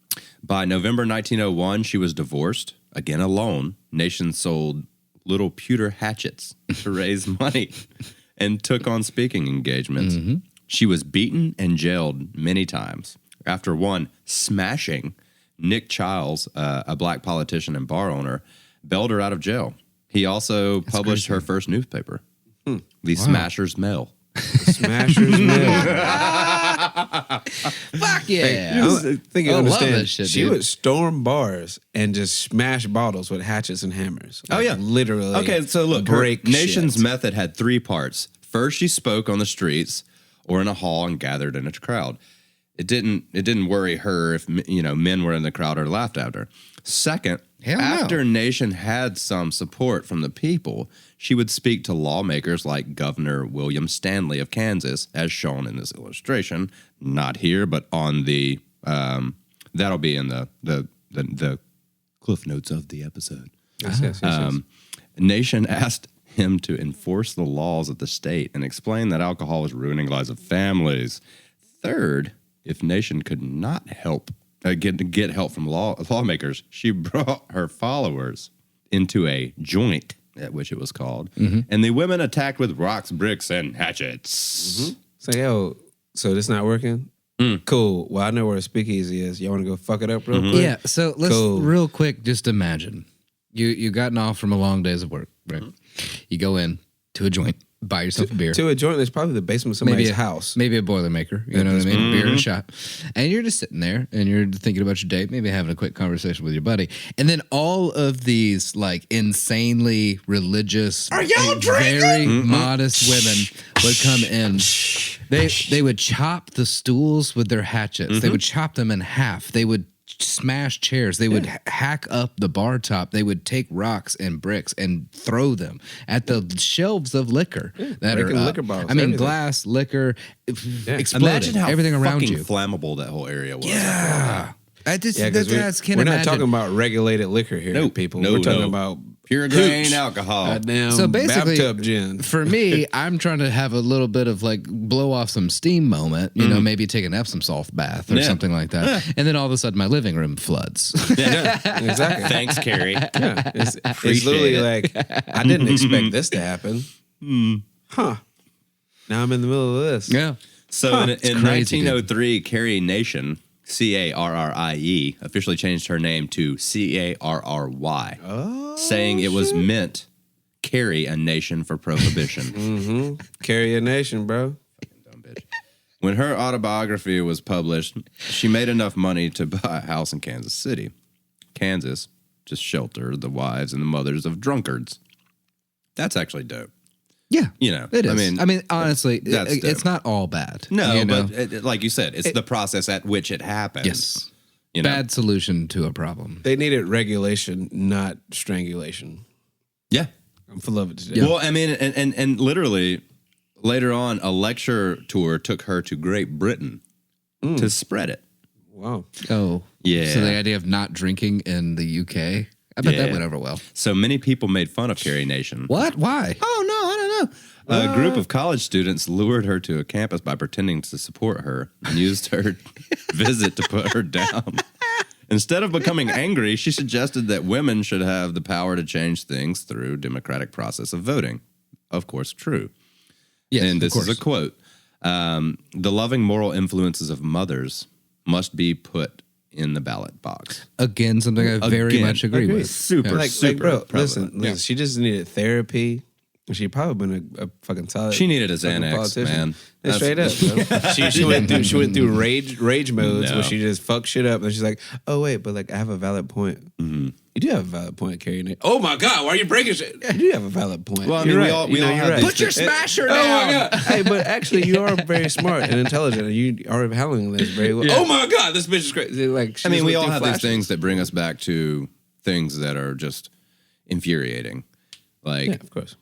By November 1901, she was divorced, again alone. Nation sold little pewter hatchets to raise money and took on speaking engagements. She was beaten and jailed many times. After one smashing, Nick Childs, a black politician and bar owner, bailed her out of jail. He also published her first newspaper, The Smasher's Mail. Smashers Mill. Fuck yeah. I don't think you I love understand. that shit, She dude. would storm bars and just smash bottles with hatchets and hammers. Oh, yeah. Literally. Okay, so look, her break Nation's shit. method had three parts. First, she spoke on the streets or in a hall and gathered in a crowd. It didn't worry her if men were in the crowd or laughed at her. Second, Hell no. after Nation had some support from the people, she would speak to lawmakers like Governor William Stanley of Kansas, as shown in this illustration. Not here, but on the that'll be in the cliff notes of the episode. Yes. Nation asked him to enforce the laws of the state and explain that alcohol was ruining lives of families. Third, if Nation could not help get help from lawmakers, she brought her followers into a joint, at which it was called, and the women attacked with rocks, bricks, and hatchets. So, yo, so this not working? Cool. Well, I know where a speakeasy is. You want to go fuck it up real quick? Yeah, so let's Cool. real quick just imagine. You gotten off from a long days of work, right? You go in to a joint, buy yourself a beer. To a joint that's probably the basement of somebody's house. Maybe a Boilermaker, you know what I mean? Beer and a shot. And you're just sitting there and you're thinking about your day, maybe having a quick conversation with your buddy. And then all of these like insanely religious, very modest women would come in. They would chop the stools with their hatchets. They would chop them in half. They would smash chairs. They would hack up the bar top. They would take rocks and bricks and throw them at the shelves of liquor that are breaking up. liquor bottles, I mean, everything. glass, liquor, exploding, Imagine how everything around fucking you. flammable that whole area was. Yeah. I just, Yeah, because can't we're not imagine. talking about regulated liquor here, No, people. no, we're talking no. about Pure grain hooch. alcohol. Goddamn So basically, bathtub gin. for me, I'm trying to have a little bit of like blow off some steam moment, you know, maybe take an Epsom salt bath or Yeah. something like that. And then all of a sudden my living room floods. Yeah, exactly. Thanks, Carrie. Yeah, it's Appreciate literally it. like I didn't expect this to happen. Huh? Now I'm in the middle of this. Yeah. So in crazy, 1903, Carrie Nation, Carrie, officially changed her name to Carry, saying it was meant carry a nation for prohibition. Carry a nation, bro. Dumb bitch. When her autobiography was published, she made enough money to buy a house in Kansas City. Kansas to shelter the wives and the mothers of drunkards. That's actually dope. Yeah. You know, It is. I mean, honestly, that's it's dope. not all bad. No, you know? but like you said, it's the process at which it happens. Yes. You know? Bad solution to a problem. They needed regulation, not strangulation. Yeah. I'm full of it today. Well, I mean, and literally later on, a lecture tour took her to Great Britain to spread it. Wow. Oh. Yeah. So the idea of not drinking in the UK, I bet that Yeah. went over well. So many people made fun of Carrie Nation. What? Why? Oh, no, I don't know. A group of college students lured her to a campus by pretending to support her and used her visit to put her down. Instead of becoming angry, she suggested that women should have the power to change things through democratic process of voting. Of course, true. Yes, And of this is course. a quote. The loving moral influences of mothers must be put in the ballot box. Again, something I very Again, much agree with. Super, Like, super bro, prevalent. listen, she just needed therapy. She probably been a fucking solid. She needed a fucking Xanax, politician. man. Yeah, straight up. Bro. she went through rage modes No. where she just fucked shit up, and she's like, "Oh wait, but like I have a valid point. Mm-hmm. You do have a valid point, Carrie. Oh my god, why are you breaking shit? Yeah, you do have a valid point. Well, I You're mean, we right. all- we You know, all you're have right. these Put your smasher Oh down. my god! Hey, but actually, you are very smart and intelligent, and you are handling this very well. Oh my god, this bitch is crazy. Like, I mean, we all have these things that bring us back to things that are just infuriating. Like, Yeah, of course.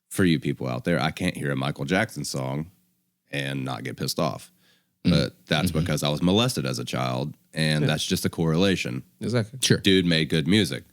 for you people out there, I can't hear a Michael Jackson song and not get pissed off. But that's because I was molested as a child, and that's just a correlation. Exactly. Sure. Dude made good music.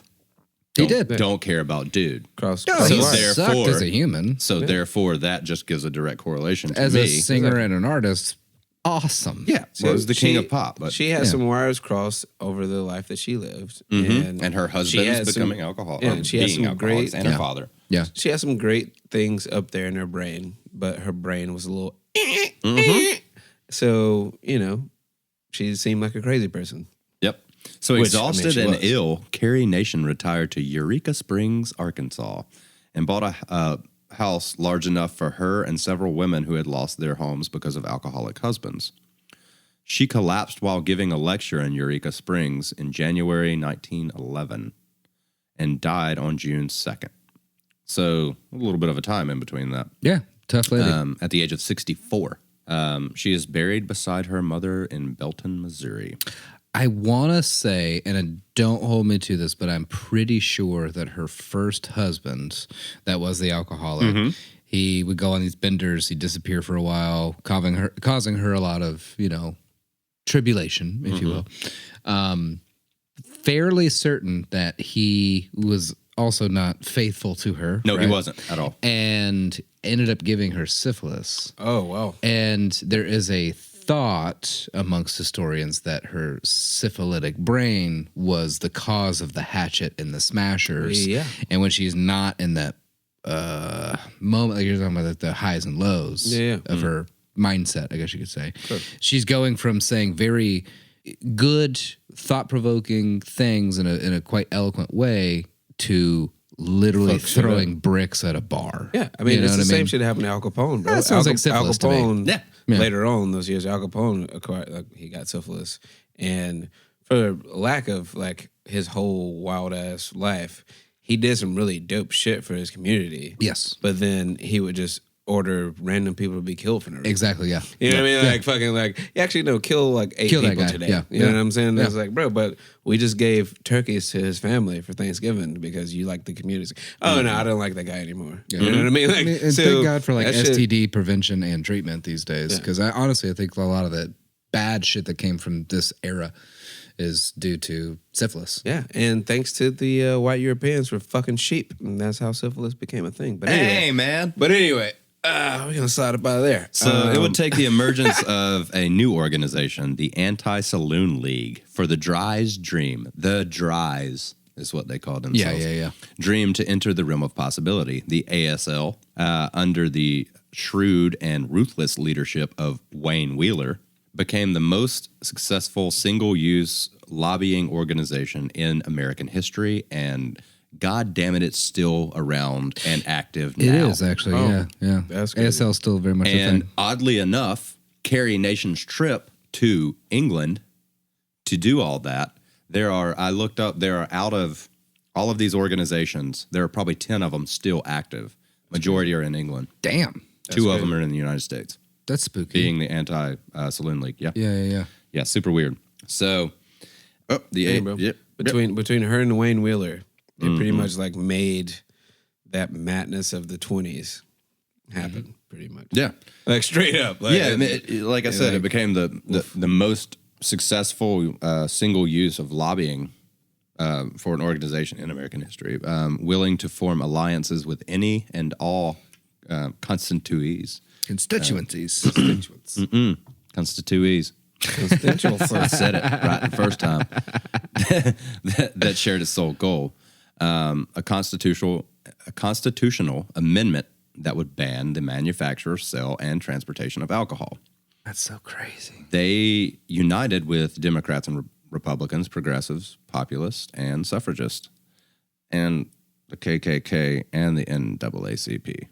He did. Don't care about dude. Cross. No, cross he the line. there- sucked therefore- as a human. So therefore, that just gives a direct correlation to As me. a singer and an artist, awesome. Yeah, well, was the king of pop, but she had some wires crossed over the life that she lived, and her she had husband's some- becoming alcoholic. Yeah, and she had some alcoholics, great, and her father. Yeah. she had some great things up there in her brain, but her brain was a little. So she seemed like a crazy person. Yep. So Which, exhausted she and was. ill, Carrie Nation retired to Eureka Springs, Arkansas, and bought a house large enough for her and several women who had lost their homes because of alcoholic husbands. She collapsed while giving a lecture in Eureka Springs in January 1911 and died on June 2nd. So a little bit of a time in between that. Yeah. Tough lady. At the age of 64. She is buried beside her mother in Belton, Missouri. I want to say, and don't hold me to this, but I'm pretty sure that her first husband, that was the alcoholic, he would go on these benders, he'd disappear for a while, causing her a lot of, tribulation, if you will. Fairly certain that he was also not faithful to her. No, right? he wasn't at all. And ended up giving her syphilis. Oh wow! And there is a thought amongst historians that her syphilitic brain was the cause of the hatchet and the smashers. Yeah. And when she's not in that moment, like you're talking about the highs and lows of her mindset, I guess you could say, she's going from saying very good, thought-provoking things in a quite eloquent way to literally Fuck shit throwing bricks at a bar. Yeah, I mean, You know it's the what I same mean? shit happened to Al Capone, bro. That sounds like syphilis to me. Capone, Yeah. later on those years, Al Capone acquired, he got syphilis, and for lack of his whole wild ass life, he did some really dope shit for his community. Yes. But then he would just order random people to be killed for no reason. Exactly, yeah. You know what I mean? Actually, no, kill 8 Kill that people guy, today. yeah. You know what I'm saying? Yeah. It's like, bro, but we just gave turkeys to his family for Thanksgiving because you like the community. Oh, no, I don't like that guy anymore. You know what I mean? And thank God for that shit- STD prevention and treatment these days, because I think a lot of the bad shit that came from this era is due to syphilis. Yeah, and thanks to the white Europeans for fucking sheep, and that's how syphilis became a thing. But anyway, Hey, man. we're gonna slide up out of there. So it would take the emergence of a new organization, the Anti-Saloon League, for the Dries' dream. The Dries is what they called themselves. Yeah. Dream to enter the realm of possibility. The ASL, under the shrewd and ruthless leadership of Wayne Wheeler, became the most successful single-use lobbying organization in American history, and God damn it, it's still around and active now. It is actually, yeah. That's good. ASL is still very much a And thing. oddly enough, Carrie Nation's trip to England to do all that, I looked up, there are out of all of these organizations, there are probably 10 of them still active. Majority are in England. Damn, Two of them are in the United States, that's spooky. being the Anti-Saloon League. Yeah. Yeah. Yeah, super weird. So, Bro. Between her and Wayne Wheeler, they pretty much made that madness of the 20s happen. Pretty much. Yeah. Straight up. I mean, like I said, it became the most successful single use of lobbying for an organization in American history, willing to form alliances with any and all constituees. Constituencies. Constituees. I said it right the first time. that shared its sole goal. A constitutional amendment that would ban the manufacture, sale, and transportation of alcohol. That's so crazy. They united with Democrats and Republicans, progressives, populists, and suffragists, and the KKK and the NAACP.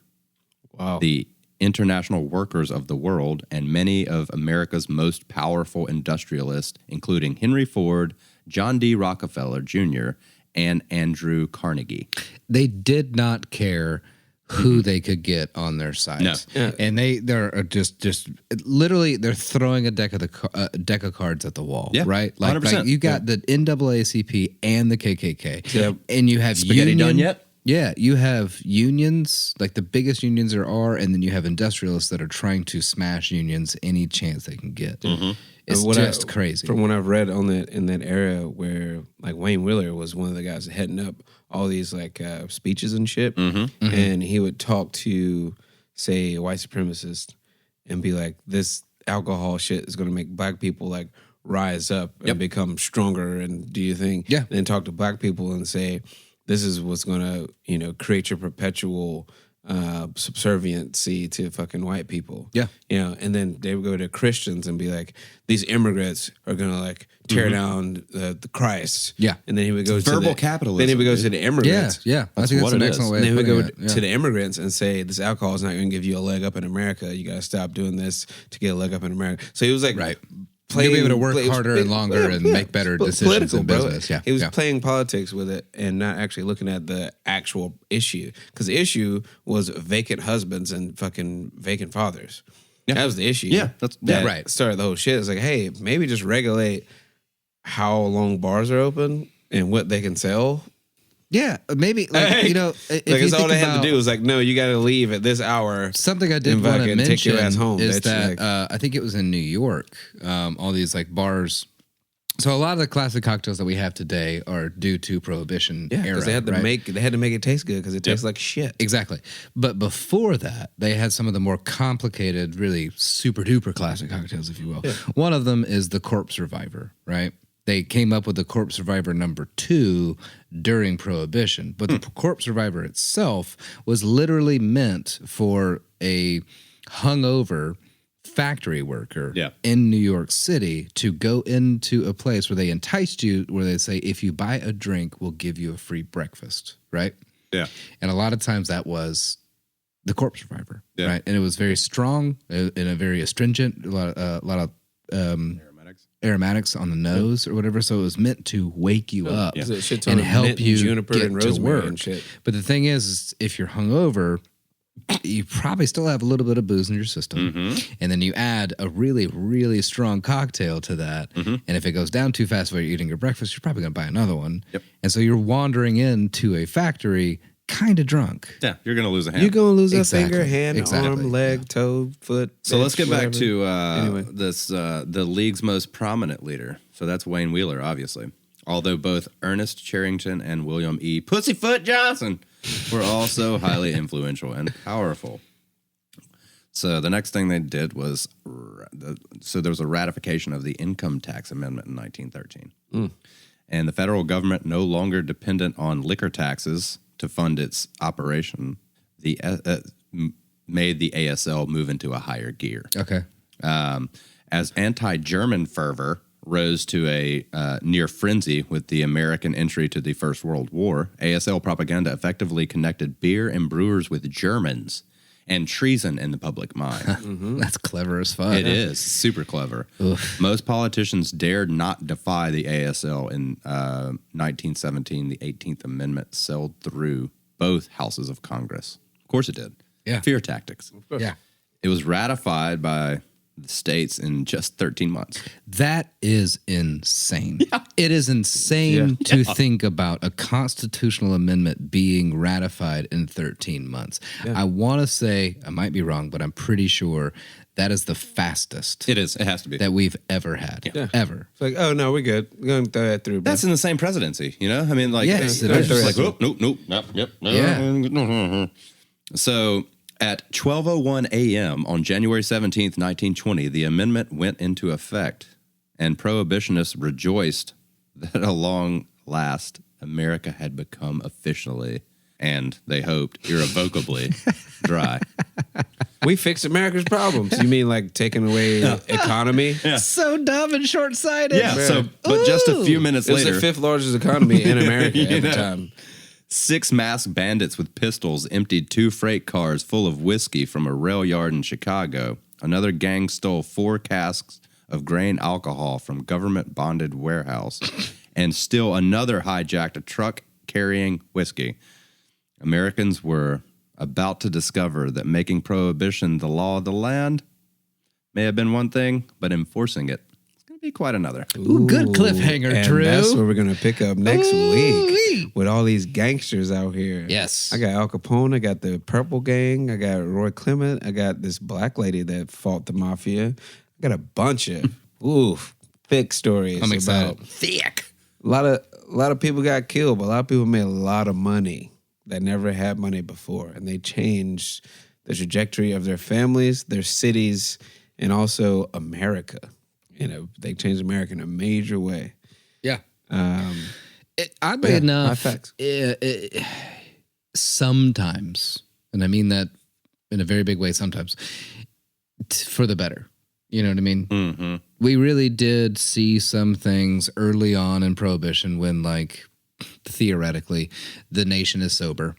Wow. The international workers of the world, and many of America's most powerful industrialists, including Henry Ford, John D. Rockefeller Jr., and Andrew Carnegie. They did not care who they could get on their side. No. And they're just literally they're throwing a deck of cards at the wall, Yeah, right? 100%. You got the NAACP and the KKK, Yeah. and you have Spaghetti done yet? Yeah, you have unions, like the biggest unions there are, and then you have industrialists that are trying to smash unions any chance they can get. It's just crazy. From what I've read in that era where Wayne Wheeler was one of the guys heading up all these like speeches and shit, and he would talk to, say, a white supremacist and be like, "This alcohol shit is going to make black people like rise up and become stronger and do your thing." Yeah. And then talk to black people and say, "This is what's going to, you know, create your perpetual subserviency to fucking white people." Yeah. You know, and then they would go to Christians and be like, "These immigrants are going to like tear down the Christ." Yeah. And then he would go to verbal the, capitalism, Then he would go dude. to the immigrants. Yeah. I think that's what an it excellent is. way And of then he would putting go it. to the immigrants and say, "This alcohol is not going to give you a leg up in America. You got to stop doing this to get a leg up in America." So he was like, Right. playing, You'll be able to work play- harder and longer and make better decisions in bro. business. Yeah. He was Yeah. playing politics with it and not actually looking at the actual issue. Because the issue was vacant husbands and fucking vacant fathers. That was the issue. Yeah, that right. started the whole shit. It's like, hey, maybe just regulate how long bars are open and what they can sell. Yeah, maybe like you know, if Like you it's all think they had about to do was like, no, you got to leave at this hour. something I did and want to fucking mention take your ass home, is bitch. that Like- I think it was in New York. All these like bars. So a lot of the classic cocktails that we have today are due to Prohibition Yeah, era. because they had to right? make it taste good because it tastes like shit. Exactly. But before that, they had some of the more complicated, really super duper classic cocktails, if you will. One of them is the Corpse Survivor, right? They came up with the Corpse Survivor #2 during Prohibition. But the Corpse Survivor itself was literally meant for a hungover factory worker in New York City to go into a place where they enticed you, where they say, if you buy a drink, we'll give you a free breakfast, right? Yeah. And a lot of times that was the Corpse Survivor, Yeah. right? And it was very strong and a very astringent, a lot of aromatics on the nose or whatever. So it was meant to wake you up It's a shit ton and of help mint and you juniper get and to rosemary work. and shit. But the thing is if you're hungover, you probably still have a little bit of booze in your system. And then you add a really, really strong cocktail to that. And if it goes down too fast while you're eating your breakfast, you're probably going to buy another one. Yep. And so you're wandering into a factory kind of drunk. Yeah, you're going to lose a hand. You're going to lose Exactly. a finger, hand, Exactly. arm, leg, toe, foot. So let's get back whatever. to Anyway. the league's most prominent leader. So that's Wayne Wheeler, obviously. Although both Ernest Charrington and William E. Pussyfoot Johnson were also highly influential and powerful. So the next thing they did was, so there was a ratification of the Income Tax Amendment in 1913. And the federal government, no longer dependent on liquor taxes to fund its operation, made the ASL move into a higher gear. Okay. As anti-German fervor rose to a near frenzy with the American entry to the First World War, ASL propaganda effectively connected beer and brewers with Germans and treason in the public mind. That's clever as fuck. It is super clever. Most politicians dared not defy the ASL. In 1917, the 18th Amendment sailed through both houses of Congress. Of course it did. Yeah. Fear tactics. Yeah. It was ratified by the states in just 13 months. That is insane. It is insane to think about a constitutional amendment being ratified in 13 months. I want to say, I might be wrong, but I'm pretty sure that is the fastest It is. It has to be. that we've ever had. Ever. It's like, oh no, we're good. We're going to throw that through. Bro. That's in the same presidency, you know? I mean, like, Yes, it it's is. just like, oh, nope, yep. Yeah. So at 12:01 a.m. on January 17th, 1920, the amendment went into effect, and prohibitionists rejoiced that at long last America had become officially, and they hoped irrevocably, dry. We fixed America's problems. You mean like taking away economy? So dumb and short-sighted. Yeah, so, but just a few minutes It was later, the fifth largest economy in America at the know. time. 6 masked bandits with pistols emptied 2 freight cars full of whiskey from a rail yard in Chicago. Another gang stole 4 casks of grain alcohol from government-bonded warehouse. And still another hijacked a truck carrying whiskey. Americans were about to discover that making prohibition the law of the land may have been one thing, but enforcing it is going to be quite another. Ooh, good cliffhanger, And Drew. that's where we're going to pick up next Ooh-wee. week with all these gangsters out here. Yes. I got Al Capone. I got the Purple Gang. I got Roy Clement. I got this black lady that fought the mafia. I got a bunch of thick stories I'm excited. about Thick. a lot of people got killed, but a lot of people made a lot of money that never had money before, and they changed the trajectory of their families, their cities, and also America. They changed America in a major way. Yeah. high Oddly enough, facts. Sometimes, and I mean that in a very big way, sometimes, for the better. You know what I mean? Mm-hmm. We really did see some things early on in Prohibition when, like, theoretically, the nation is sober.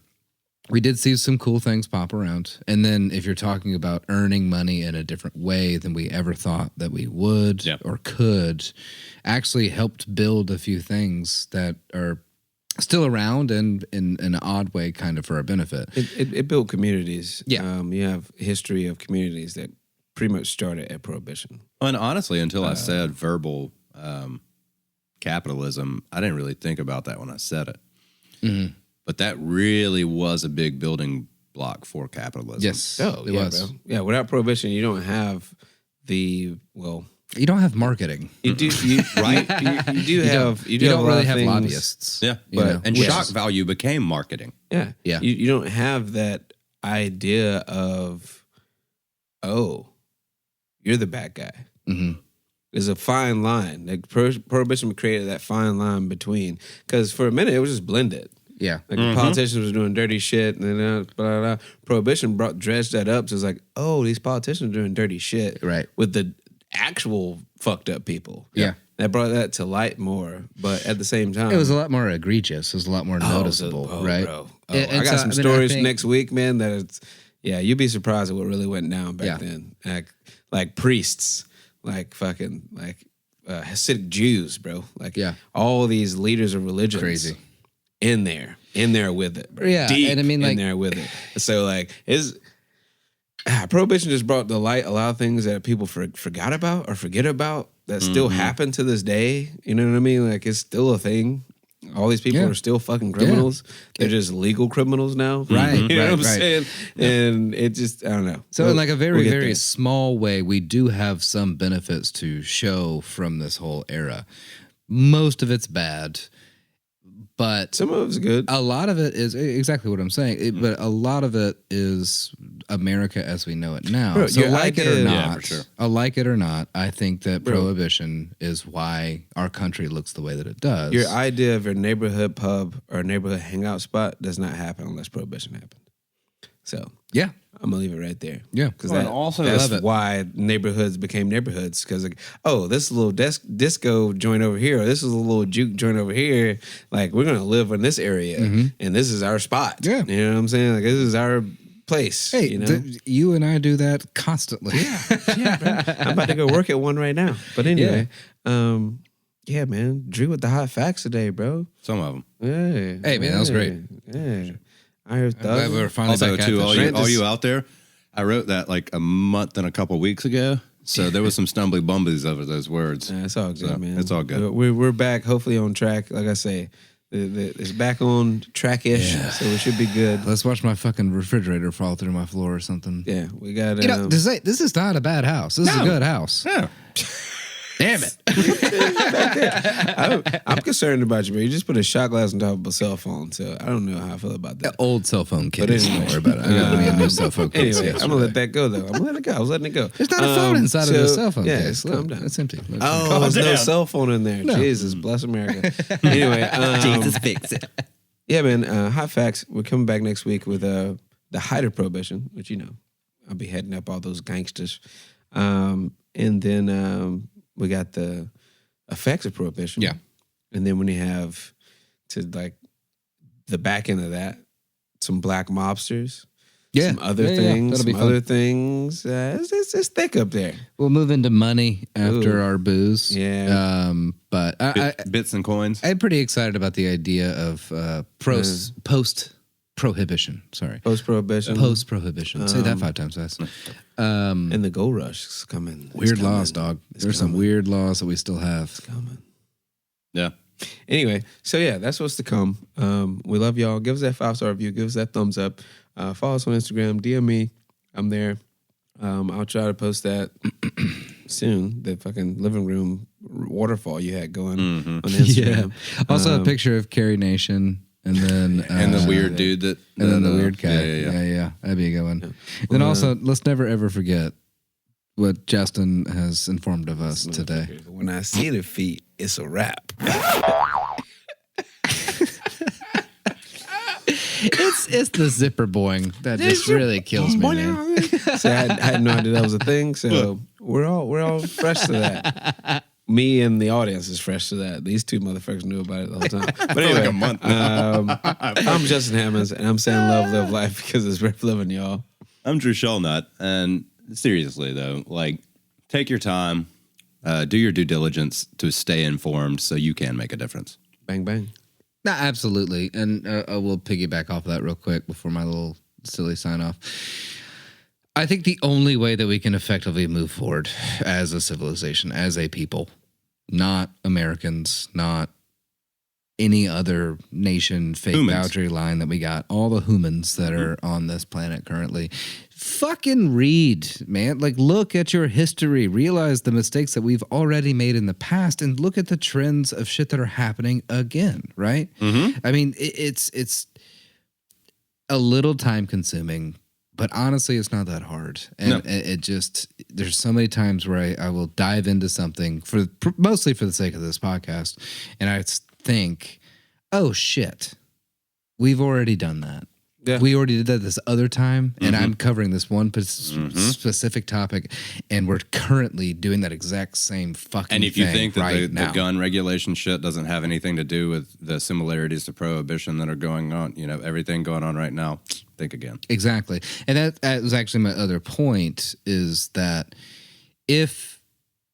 We did see some cool things pop around. And then if you're talking about earning money in a different way than we ever thought that we would or could, actually helped build a few things that are still around and in an odd way kind of for our benefit. It built communities. Yeah. You have history of communities that pretty much started at Prohibition. And honestly, until I said verbal capitalism, I didn't really think about that when I said it. Mm-hmm. But that really was a big building block for capitalism. Yes, It was. Bro. Yeah, without Prohibition, you don't have you don't have marketing. You do, right? You don't really have things, lobbyists. Yeah, and shock value became marketing. Yeah, yeah. You don't have that idea of, oh, you're the bad guy. Mm-hmm. There's a fine line. Like Prohibition created that fine line between, because for a minute it was just blended. Yeah. Like the politicians was doing dirty shit, and then blah, blah, blah. Prohibition dredged that up. So it's like, oh, these politicians are doing dirty shit, Right. with the actual fucked up people. Yeah. That brought that to light more, but at the same time, It was a lot more egregious. It was a lot more noticeable, right? Bro. And I got some so, stories I think- next week, man. That it's, you'd be surprised at what really went down back then. Like priests, like fucking like Hasidic Jews, bro. Like all these leaders of religions, Crazy. in there with it, bro. Yeah, Deep and I mean, in like- there with it. So like, Prohibition just brought to light a lot of things that people forgot about or forget about that still happen to this day. You know what I mean? Like, it's still a thing. All these people are still fucking criminals. They're just legal criminals now. Right, You know what I'm right. saying? And it just, I don't know. So in like a very, We'll get very there. small way, we do have some benefits to show from this whole era. Most of it's bad, but Some of it's good. a lot of it is exactly what I'm saying. But a lot of it is America as we know it now. Bro, So your like it or idea- not, Yeah, for sure. like it or not, I think that Prohibition is why our country looks the way that it does. Your idea of a neighborhood pub or neighborhood hangout spot does not happen unless Prohibition happened. So yeah, I'm gonna leave it right there. Yeah. because Well, and also that's love it. why neighborhoods became neighborhoods. Because like, oh, this is a little disco joint over here, or this is a little juke joint over here. Like, we're gonna live in this area, and this is our spot. Yeah. You know what I'm saying? Like, this is our place. hey, you know? you and I do that constantly. Yeah, bro. I'm about to go work at one right now. But anyway, yeah, man, Drew with the hot facts today, bro. Some of them. Yeah. Hey, man, that was great. Yeah. I heard I'm glad we were finally Also, back too, at all this. you out there, I wrote that like a month and a couple weeks ago. So there was some stumbly bumblies over those words. Yeah, it's all good, So, man. it's all good. We're back, hopefully on track. Like I say, it's back on track-ish, so it should be good. Let's watch my fucking refrigerator fall through my floor or something. Yeah, we got. You know, this is not a bad house. This is a good house. Yeah. Damn it. I'm concerned about you, bro. You just put a shot glass on top of a cell phone, so I don't know how I feel about that. Old cell phone case. anyway. Don't worry about it. I got me a new cell phone case. Anyway, I'm gonna let that go though. I'm gonna let it go. I was letting it go. There's not a phone inside of the cell phone yeah, case. calm Look, down. it's empty. Look. Oh, there's no down. cell phone in there. Jesus, bless America. Anyway, fix it. yeah, man. Hot facts. We're coming back next week with the height of Prohibition, which I'll be heading up all those gangsters, and then we got the effects of Prohibition. Yeah. And then when you have to like the back end of that, some black mobsters. Yeah. Some other Yeah, things. That'll be Some fun. other things. It's thick up there. We'll move into money after Ooh. our booze. Yeah. But I, Bits and coins. I'm pretty excited about the idea of post-prohibition. Sorry. Post-prohibition. Post-prohibition. Say that 5 times fast. And the gold rush is coming. It's Weird coming. laws, dog. It's There's some coming. weird laws that we still have. Coming. Yeah. Anyway, so yeah, that's what's to come. We love y'all. Give us that 5-star review. Give us that thumbs up. Follow us on Instagram. DM me. I'm there. I'll try to post that soon. The fucking living room waterfall you had going on Instagram. Yeah. Also a picture of Carrie Nation. And then and the weird dude that, and then the weird cat. Yeah. That'd be a good one. Yeah. Then also, let's never ever forget what Justin has informed of us today. When I see the feet, it's a wrap. It's the zipper boing that just really kills me, man. So I had no idea that was a thing. So we're all fresh to that. Me and the audience is fresh to that. These two motherfuckers knew about it the whole time. But anyway, like a month. I'm Justin Hammonds, and I'm saying love, live life because it's worth living, y'all. I'm Drew Shellnut, and seriously though, like, take your time, do your due diligence to stay informed so you can make a difference. Bang, bang. No, absolutely. And we'll piggyback off of that real quick before my little silly sign off. I think the only way that we can effectively move forward as a civilization, as a people, not Americans, not any other nation, fake boundary line that we got, all the humans that are on this planet currently, fucking read, man. Like, look at your history, realize the mistakes that we've already made in the past, and look at the trends of shit that are happening again, right? I mean, it's a little time consuming, but honestly, it's not that hard. And it just, there's so many times where I will dive into something mostly for the sake of this podcast. And I think, oh shit, we've already done that. Yeah. We already did that this other time, and I'm covering this one specific topic, and we're currently doing that exact same fucking thing. And if you think that right the gun regulation shit doesn't have anything to do with the similarities to prohibition that are going on, everything going on right now, think again. Exactly. And that was actually my other point, is that if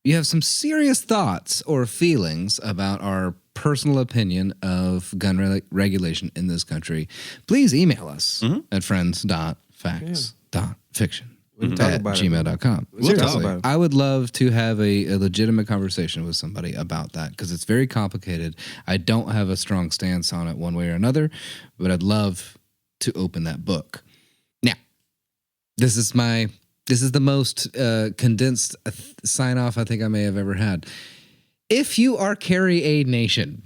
you have some serious thoughts or feelings about our personal opinion of gun regulation in this country, please email us at friends.facts.fiction@gmail.com. Seriously, I would love to have a legitimate conversation with somebody about that, because it's very complicated. I don't have a strong stance on it one way or another, but I'd love to open that book. Now, this is the most condensed sign off I think I may have ever had. If you are Carrie A. Nation,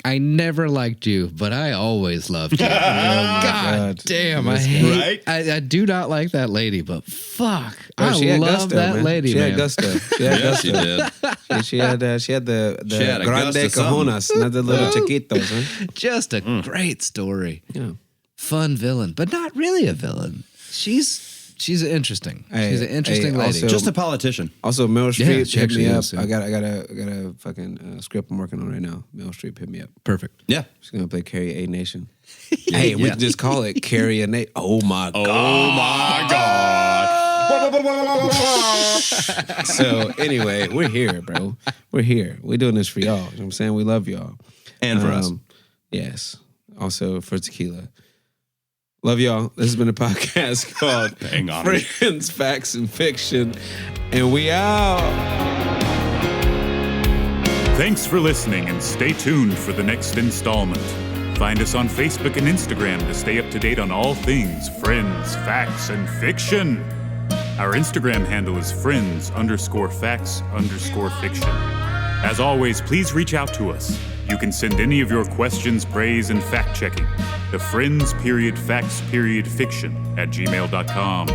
I never liked you, but I always loved you. God damn, I do not like that lady, but fuck, I love that lady, man. She had gusto. She did. She had the grande cojones, not the little chiquitos. Huh? Just a great story. Yeah. Fun villain, but not really a villain. She's interesting. She's an interesting lady. Also, just a politician. Also, Meryl Streep hit me up. I got a fucking script I'm working on right now. Meryl Streep hit me up. Perfect. Yeah. She's going to play Carrie A. Nation. Hey, we can just call it Carrie A. Nation. Oh, my God. Oh, my God. So, anyway, we're here, bro. We're here. We're doing this for y'all. You know what I'm saying? We love y'all. And for us. Yes. Also for tequila. Love y'all. This has been a podcast called Friends, Facts, and Fiction. And we out. Thanks for listening, and stay tuned for the next installment. Find us on Facebook and Instagram to stay up to date on all things Friends, Facts, and Fiction. Our Instagram handle is friends_facts_fiction. As always, please reach out to us. You can send any of your questions, praise, and fact-checking to friends_facts_fiction@gmail.com.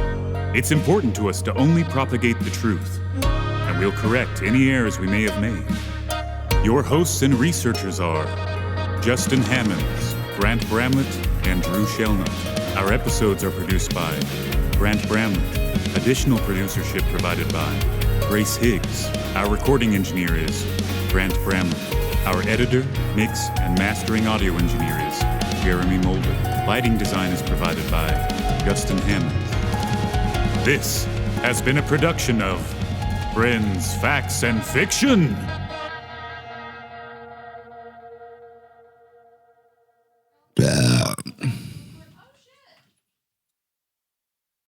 It's important to us to only propagate the truth, and we'll correct any errors we may have made. Your hosts and researchers are Justin Hammonds, Grant Bramlett, and Drew Shellnut. Our episodes are produced by Grant Bramlett. Additional producership provided by Grace Higgs. Our recording engineer is Grant Bramlett. Our editor, mix, and mastering audio engineer is Jeremy Mulder. Lighting design is provided by Justin Hammonds. This has been a production of Friends, Facts, and Fiction. Blah.